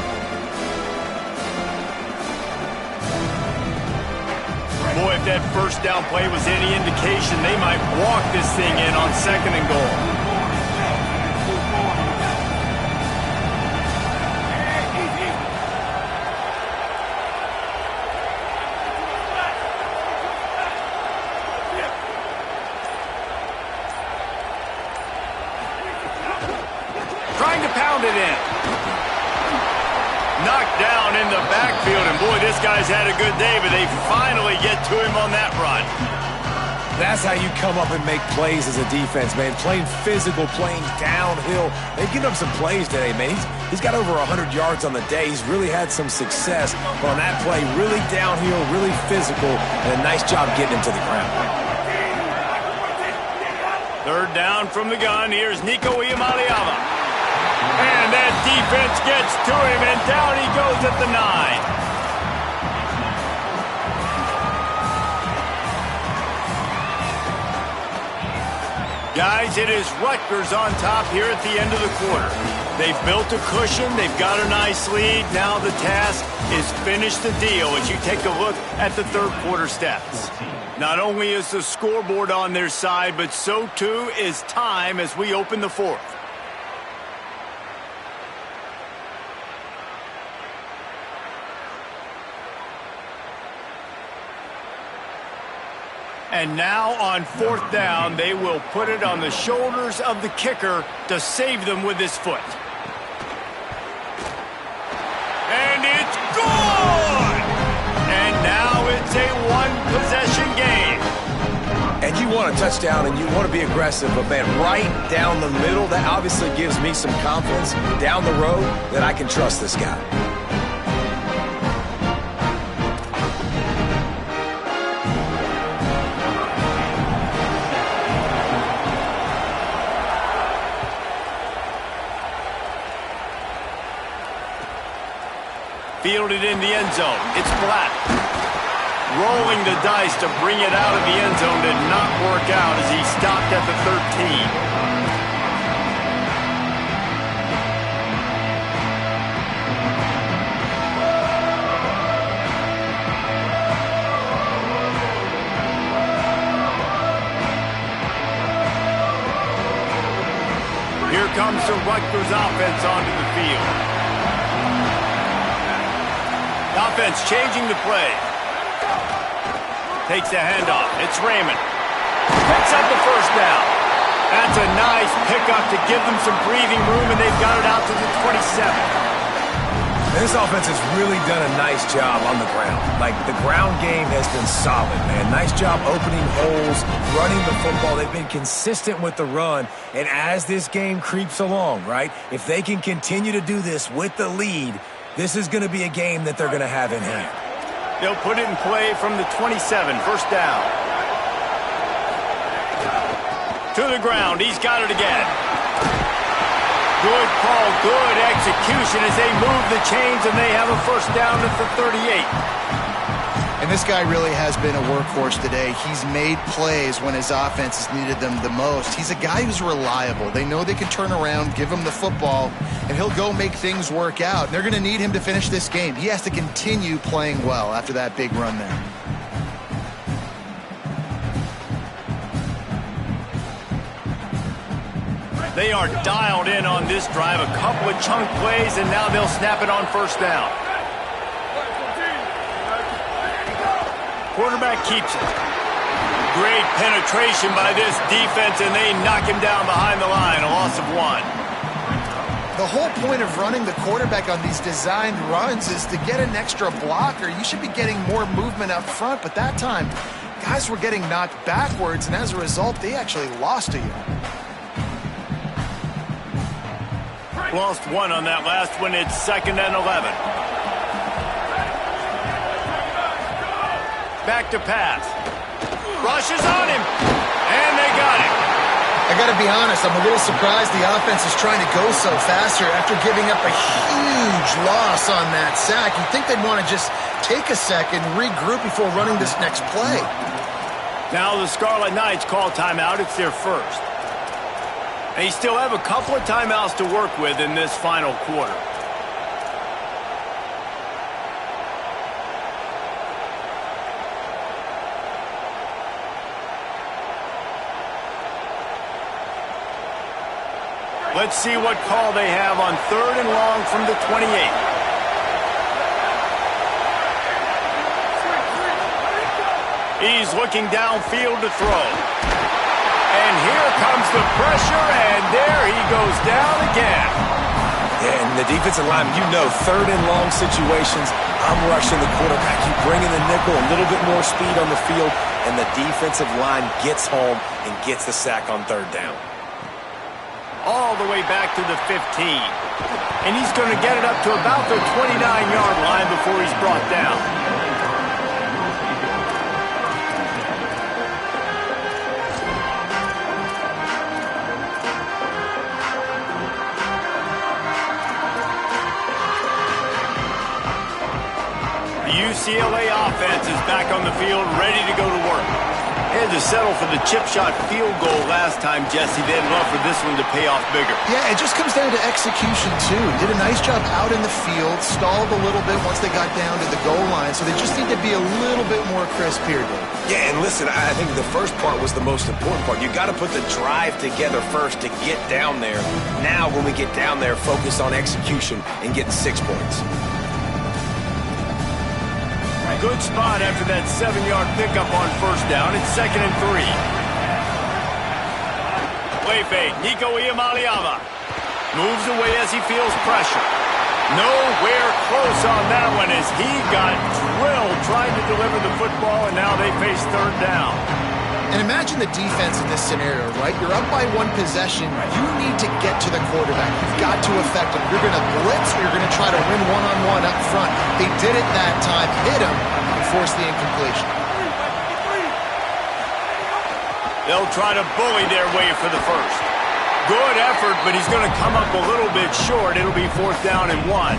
Boy, if that 1st down play was any indication, they might walk this thing in on 2nd and goal. It in. Knocked down in the backfield, and boy, this guy's had a good day, but they finally get to him on that run. That's how you come up and make plays as a defense, man. Playing physical, playing downhill. They've given up some plays today, man. He's got over 100 yards on the day. He's really had some success. But on that play, really downhill, really physical, and a nice job getting him to the ground. 3rd down from the gun. Here's Nico Iamaleava. And that defense gets to him, and down he goes at the 9. Guys, it is Rutgers on top here at the end of the quarter. They've built a cushion. They've got a nice lead. Now the task is finish the deal as you take a look at the 3rd quarter stats. Not only is the scoreboard on their side, but so too is time as we open the 4th. And now on 4th down, they will put it on the shoulders of the kicker to save them with his foot. And it's gone! And now it's a one-possession game. And you want a touchdown and you want to be aggressive, but man, right down the middle, that obviously gives me some confidence down the road that I can trust this guy. Fielded in the end zone. It's Black. Rolling the dice to bring it out of the end zone did not work out as he stopped at the 13. Here comes the Rutgers offense onto the field. Offense changing the play. Takes a handoff. It's Raymond. Picks up the 1st down. That's a nice pickup to give them some breathing room, and they've got it out to the 27. And this offense has really done a nice job on the ground. Like, the ground game has been solid, man. Nice job opening holes, running the football. They've been consistent with the run. And as this game creeps along, right, if they can continue to do this with the lead, this is going to be a game that they're going to have in hand. They'll put it in play from the 27, first down. To the ground, he's got it again. Good call, good execution as they move the chains, and they have a first down at the 38. And this guy really has been a workhorse today. He's made plays when his offense has needed them the most. He's a guy who's reliable. They know they can turn around, give him the football, and he'll go make things work out. They're going to need him to finish this game. He has to continue playing well after that big run there. They are dialed in on this drive. A couple of chunk plays, and now they'll snap it on first down. Quarterback keeps it. Great penetration by this defense, and they knock him down behind the line. A loss of 1. The whole point of running the quarterback on these designed runs is to get an extra blocker. You should be getting more movement up front, but that time, guys were getting knocked backwards, and as a result, they actually lost a yard. Lost 1 on that last one. It's 2nd and 11. Back to pass. Rushes on him. And they got it. I got to be honest, I'm a little surprised the offense is trying to go so faster after giving up a huge loss on that sack. You'd think they'd want to just take a second, regroup before running this next play. Now the Scarlet Knights call timeout. It's their first. They still have a couple of timeouts to work with in this final quarter. Let's see what call they have on 3rd and long from the 28. He's looking downfield to throw. And here comes the pressure, and there he goes down again. Yeah, and the defensive lineman, you know, 3rd and long situations, I'm rushing the quarterback. You bring in the nickel, a little bit more speed on the field, and the defensive line gets home and gets the sack on 3rd down. All the way back to the 15. And he's going to get it up to about the 29-yard line before he's brought down. UCLA offense is back on the field, ready to go to work. They had to settle for the chip shot field goal last time, Jesse. They'd love for this one to pay off bigger. Yeah, it just comes down to execution, too. Did a nice job out in the field, stalled a little bit once they got down to the goal line, so they just need to be a little bit more crisp here, Dave. Yeah, and listen, I think the first part was the most important part. You got to put the drive together first to get down there. Now, when we get down there, focus on execution and getting 6 points. Good spot after that 7-yard pickup on first down. It's 2nd and 3. Play fake. Nico Iamaleava moves away as he feels pressure. Nowhere close on that one as he got drilled trying to deliver the football, and now they face 3rd down. And imagine the defense in this scenario, right? You're up by 1 possession. You need to get to the quarterback. You've got to affect him. You're going to blitz, or you're going to try to win one-on-one up front. They did it that time, hit him, and forced the incompletion. They'll try to bully their way for the first. Good effort, but he's going to come up a little bit short. It'll be 4th down and 1.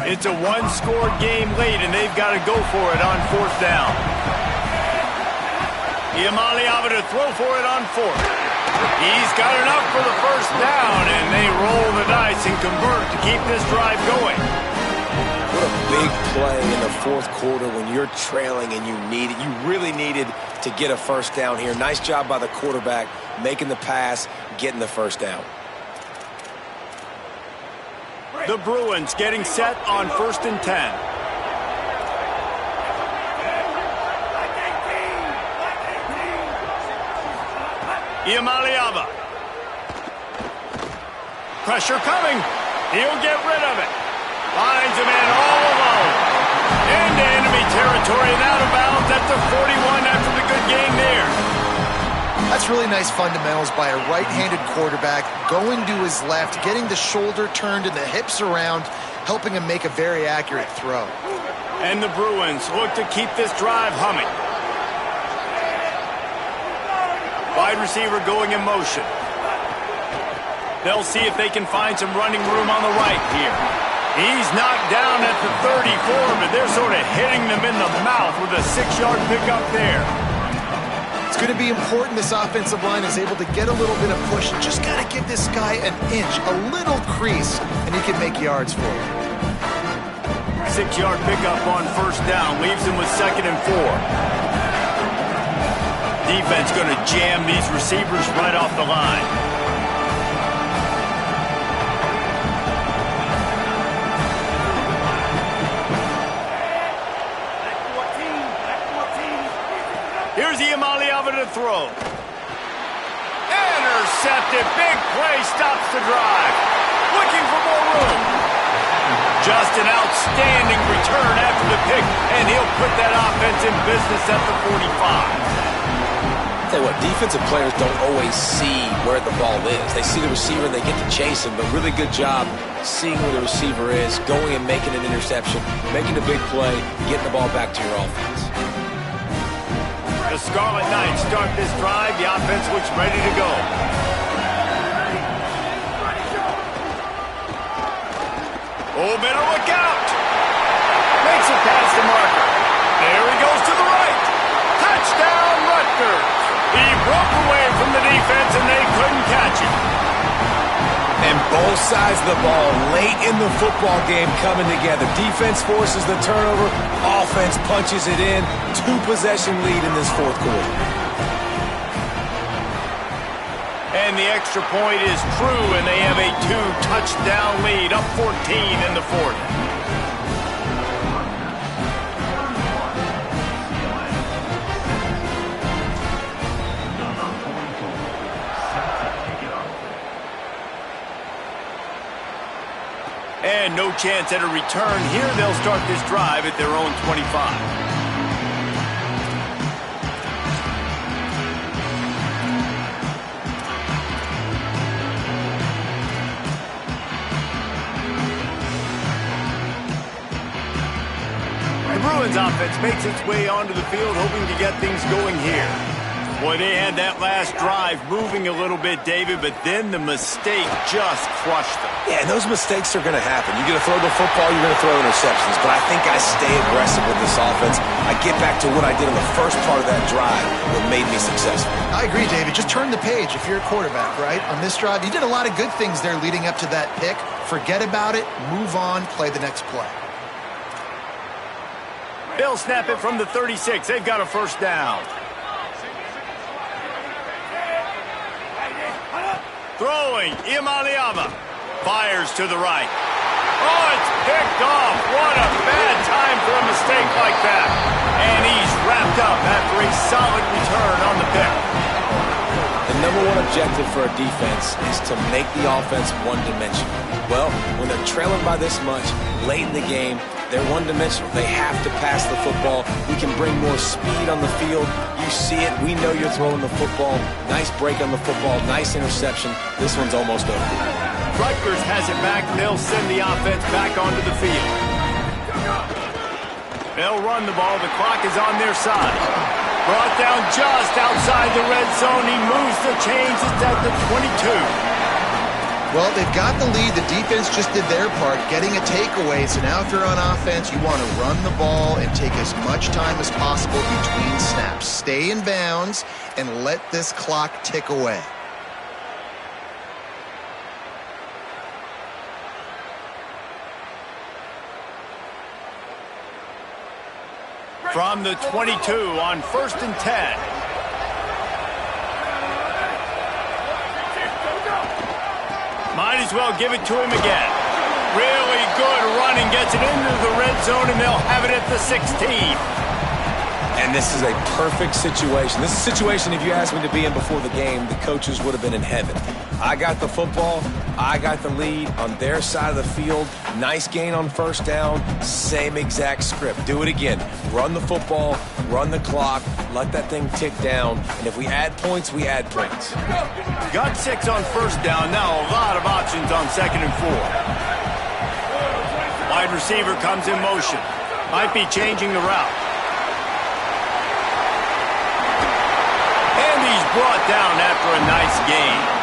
It's a 1-score game late, and they've got to go for it on 4th down. Iamaleava to throw for it on 4th. He's got enough for the first down, and they roll the dice and convert to keep this drive going. What a big play in the fourth quarter when you're trailing and you really needed to get a first down here. Nice job by the quarterback, making the pass, getting the first down. The Bruins getting set on 1st and 10. Iamaleava. Pressure coming. He'll get rid of it. Finds a man all alone. Into enemy territory and out of bounds at the 41 after the good game there. That's really nice fundamentals by a right-handed quarterback, going to his left, getting the shoulder turned and the hips around, helping him make a very accurate throw. And the Bruins look to keep this drive humming. Wide receiver going in motion. They'll see if they can find some running room on the right here. He's knocked down at the 34, but they're sort of hitting them in the mouth with a 6-yard pickup there. It's going to be important this offensive line is able to get a little bit of push and just got to give this guy an inch, a little crease, and he can make yards for you. 6-yard pickup on 1st down leaves him with 2nd and 4. Defense going to jam these receivers right off the line. Here's Iamaleava to throw. Intercepted. Big play stops the drive. Looking for more room. Just an outstanding return after the pick, and he'll put that offense in business at the 45. Tell you what, defensive players don't always see where the ball is. They see the receiver and they get to chase him, but really good job seeing where the receiver is, going and making an interception, making a big play, getting the ball back to your offense. The Scarlet Knights start this drive. The offense looks ready to go. Oh, better look out. Makes it past the marker. There he goes to the right. Touchdown, Rutgers. He broke away from the defense, and they couldn't catch him. And both sides of the ball late in the football game coming together. Defense forces the turnover. Offense punches it in. 2-possession lead in this fourth quarter. And the extra point is true, and they have a 2-touchdown lead, up 14 in the fourth. And no chance at a return here. They'll start this drive at their own 25. The Bruins offense makes its way onto the field, hoping to get things going here. Boy, they had that last drive moving a little bit, David, but then the mistake just crushed them. Yeah, and those mistakes are going to happen. You're going to throw the football, you're going to throw interceptions. But I think I stay aggressive with this offense. I get back to what I did in the first part of that drive that made me successful. I agree, David. Just turn the page if you're a quarterback, right? On this drive, you did a lot of good things there leading up to that pick. Forget about it, move on, play the next play. They'll snap it from the 36. They've got a first down. Throwing, Iamaleava fires to the right. Oh, it's picked off. What a bad time for a mistake like that. And he's wrapped up after a solid return on the pick. The number one objective for a defense is to make the offense one-dimensional. Well, when they're trailing by this much, late in the game, they're one-dimensional. They have to pass the football. We can bring more speed on the field. You see it. We know you're throwing the football. Nice break on the football. Nice interception. This one's almost over. Rutgers has it back. They'll send the offense back onto the field. They'll run the ball. The clock is on their side. Brought down just outside the red zone. He moves the chains. It's at the 22. Well, they've got the lead. The defense just did their part, getting a takeaway. So now if you're on offense, you want to run the ball and take as much time as possible between snaps. Stay in bounds and let this clock tick away. From the 22 on 1st and 10. Might as well give it to him again. Really good running, gets it into the red zone, and they'll have it at the 16. And this is a perfect situation. This is a situation, if you asked me to be in before the game, the coaches would have been in heaven. I got the football. I got the lead on their side of the field. Nice gain on 1st down. Same exact script. Do it again. Run the football, run the clock, let that thing tick down. And if we add points, we add points. Got 6 on 1st down. Now a lot of options on 2nd and 4. Wide receiver comes in motion. Might be changing the route. And he's brought down after a nice gain.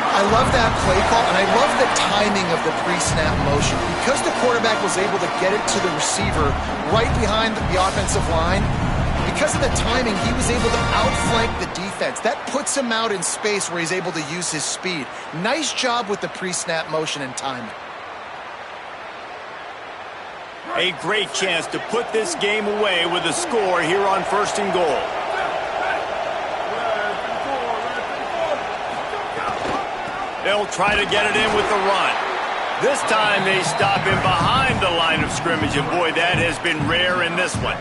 I love that play call, and I love the timing of the pre-snap motion. Because the quarterback was able to get it to the receiver right behind the offensive line, because of the timing, he was able to outflank the defense. That puts him out in space where he's able to use his speed. Nice job with the pre-snap motion and timing. A great chance to put this game away with a score here on 1st and goal. They'll try to get it in with the run. This time they stop him behind the line of scrimmage, and boy, that has been rare in this one.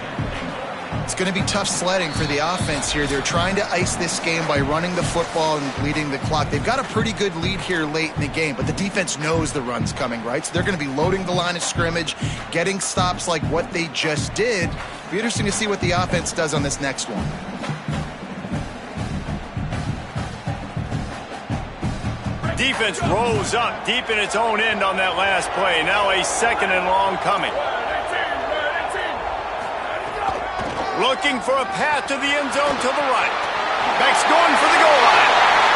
It's going to be tough sledding for the offense here. They're trying to ice this game by running the football and leading the clock. They've got a pretty good lead here late in the game, but the defense knows the run's coming, right? So they're going to be loading the line of scrimmage, getting stops like what they just did. It'll be interesting to see what the offense does on this next one. Defense rolls up deep in its own end on that last play. Now a 2nd and long coming. Looking for a path to the end zone to the right. Beck's going for the goal line.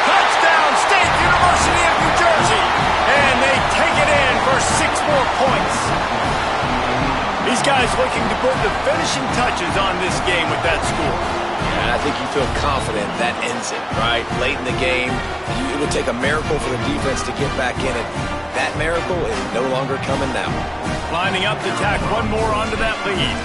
Touchdown, State University of New Jersey. And they take it in for 6 more points. These guys looking to put the finishing touches on this game with that score. And I think you feel confident that ends it, right? Late in the game, it would take a miracle for the defense to get back in it. That miracle is no longer coming now. Lining up to tack one more onto that lead.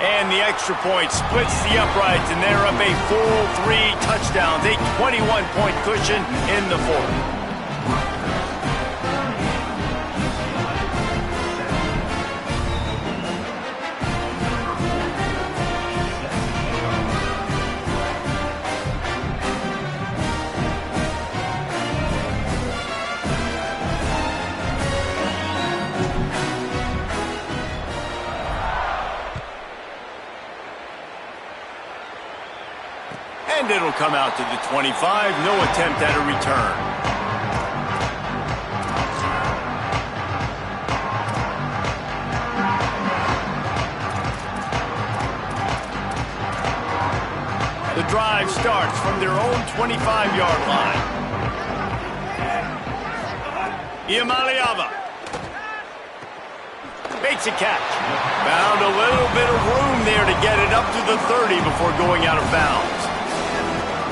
And the extra point splits the uprights, and they're up a full 3 touchdowns, a 21-point cushion in the 4th. And it'll come out to the 25. No attempt at a return. The drive starts from their own 25-yard line. Iamaleava makes a catch. Found a little bit of room there to get it up to the 30 before going out of bounds.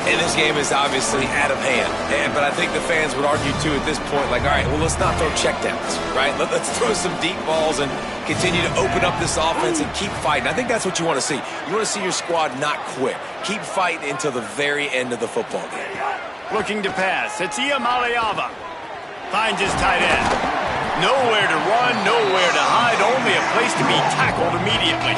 And this game is obviously out of hand. But I think the fans would argue, too, at this point, like, all right, well, let's not throw checkdowns, right? Let's throw some deep balls and continue to open up this offense and keep fighting. I think that's what you want to see. You want to see your squad not quit. Keep fighting until the very end of the football game. Looking to pass. It's Iamaleava. Finds his tight end. Nowhere to run, nowhere to hide, only a place to be tackled immediately.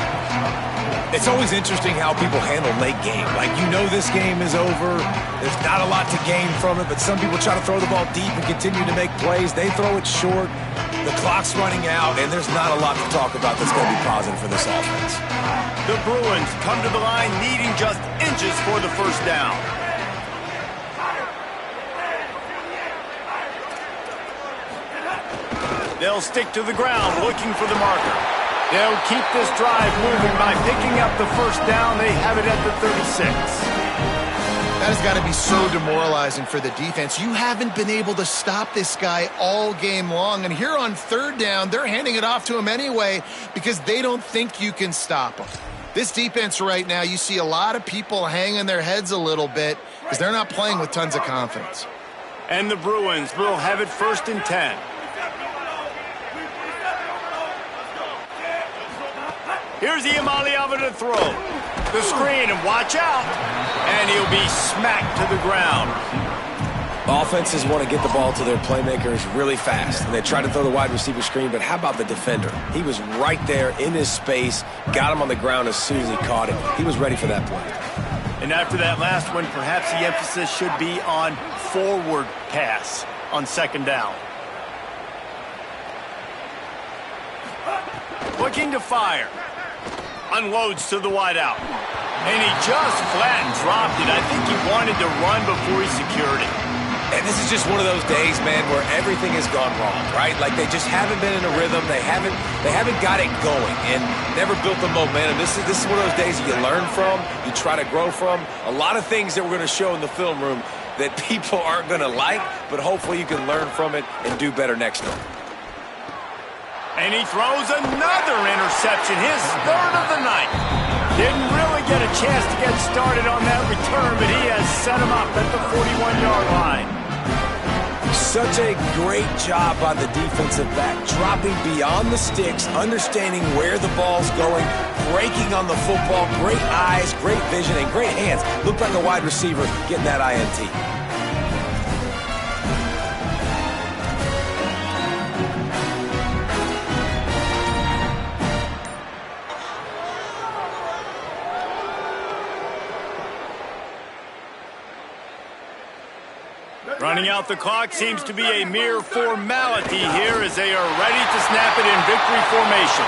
It's always interesting how people handle late game. Like, you know this game is over. There's not a lot to gain from it, but some people try to throw the ball deep and continue to make plays. They throw it short. The clock's running out, and there's not a lot to talk about that's going to be positive for this offense. The Bruins come to the line needing just inches for the 1st down. They'll stick to the ground looking for the marker. They'll keep this drive moving by picking up the 1st down. They have it at the 36. That has got to be so demoralizing for the defense. You haven't been able to stop this guy all game long. And here on 3rd down, they're handing it off to him anyway because they don't think you can stop him. This defense right now, you see a lot of people hanging their heads a little bit because they're not playing with tons of confidence. And the Bruins will have it 1st and 10. Here's Iamaleava to throw. The screen, and watch out. And he'll be smacked to the ground. Offenses want to get the ball to their playmakers really fast, and they try to throw the wide receiver screen, but how about the defender? He was right there in his space, got him on the ground as soon as he caught it. He was ready for that play. And after that last one, perhaps the emphasis should be on forward pass on second down. Looking to fire. Unloads to the wideout. And he just flat dropped it. I think he wanted to run before he secured it. And this is just one of those days, man, where everything has gone wrong, right? Like they just haven't been in a rhythm. They haven't got it going and never built the momentum. This is one of those days that you learn from, you try to grow from. A lot of things that we're going to show in the film room that people aren't going to like, but hopefully you can learn from it and do better next time. And he throws another interception, his third of the night. Didn't really get a chance to get started on that return, but he has set him up at the 41-yard line. Such a great job by the defensive back, dropping beyond the sticks, understanding where the ball's going, breaking on the football, great eyes, great vision, and great hands. Looked like a wide receiver getting that INT. Running out the clock seems to be a mere formality here as they are ready to snap it in victory formation.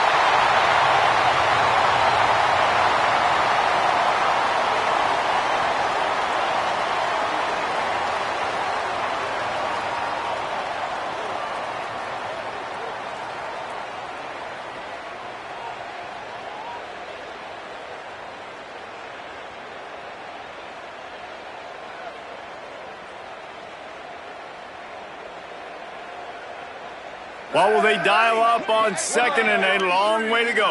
What will they dial up on second and a long way to go?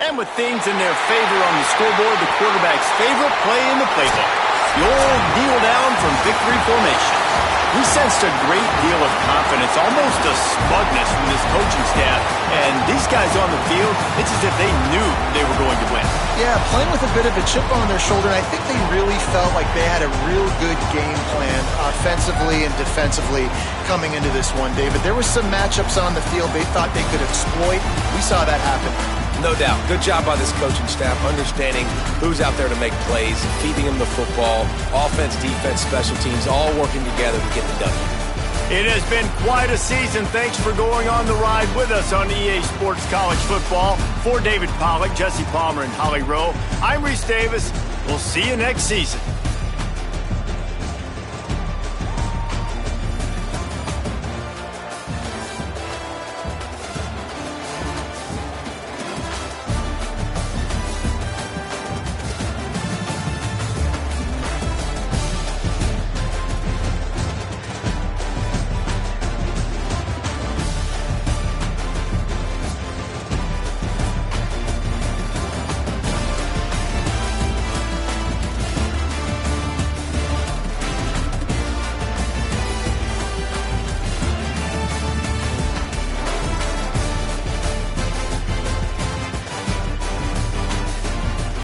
And with things in their favor on the scoreboard, the quarterback's favorite play in the playbook. The old kneel down from victory formation. We sensed a great deal of confidence, almost a smugness from this coaching staff. And these guys on the field, it's as if they knew they were going to win. Yeah, playing with a bit of a chip on their shoulder. And I think they really felt like they had a real good game plan offensively and defensively coming into this one, David. There were some matchups on the field they thought they could exploit. We saw that happen. No doubt. Good job by this coaching staff, understanding who's out there to make plays, feeding them the football, offense, defense, special teams, all working together to get the W. It has been quite a season. Thanks for going on the ride with us on EA Sports College Football. For David Pollack, Jesse Palmer, and Holly Rowe, I'm Reese Davis. We'll see you next season.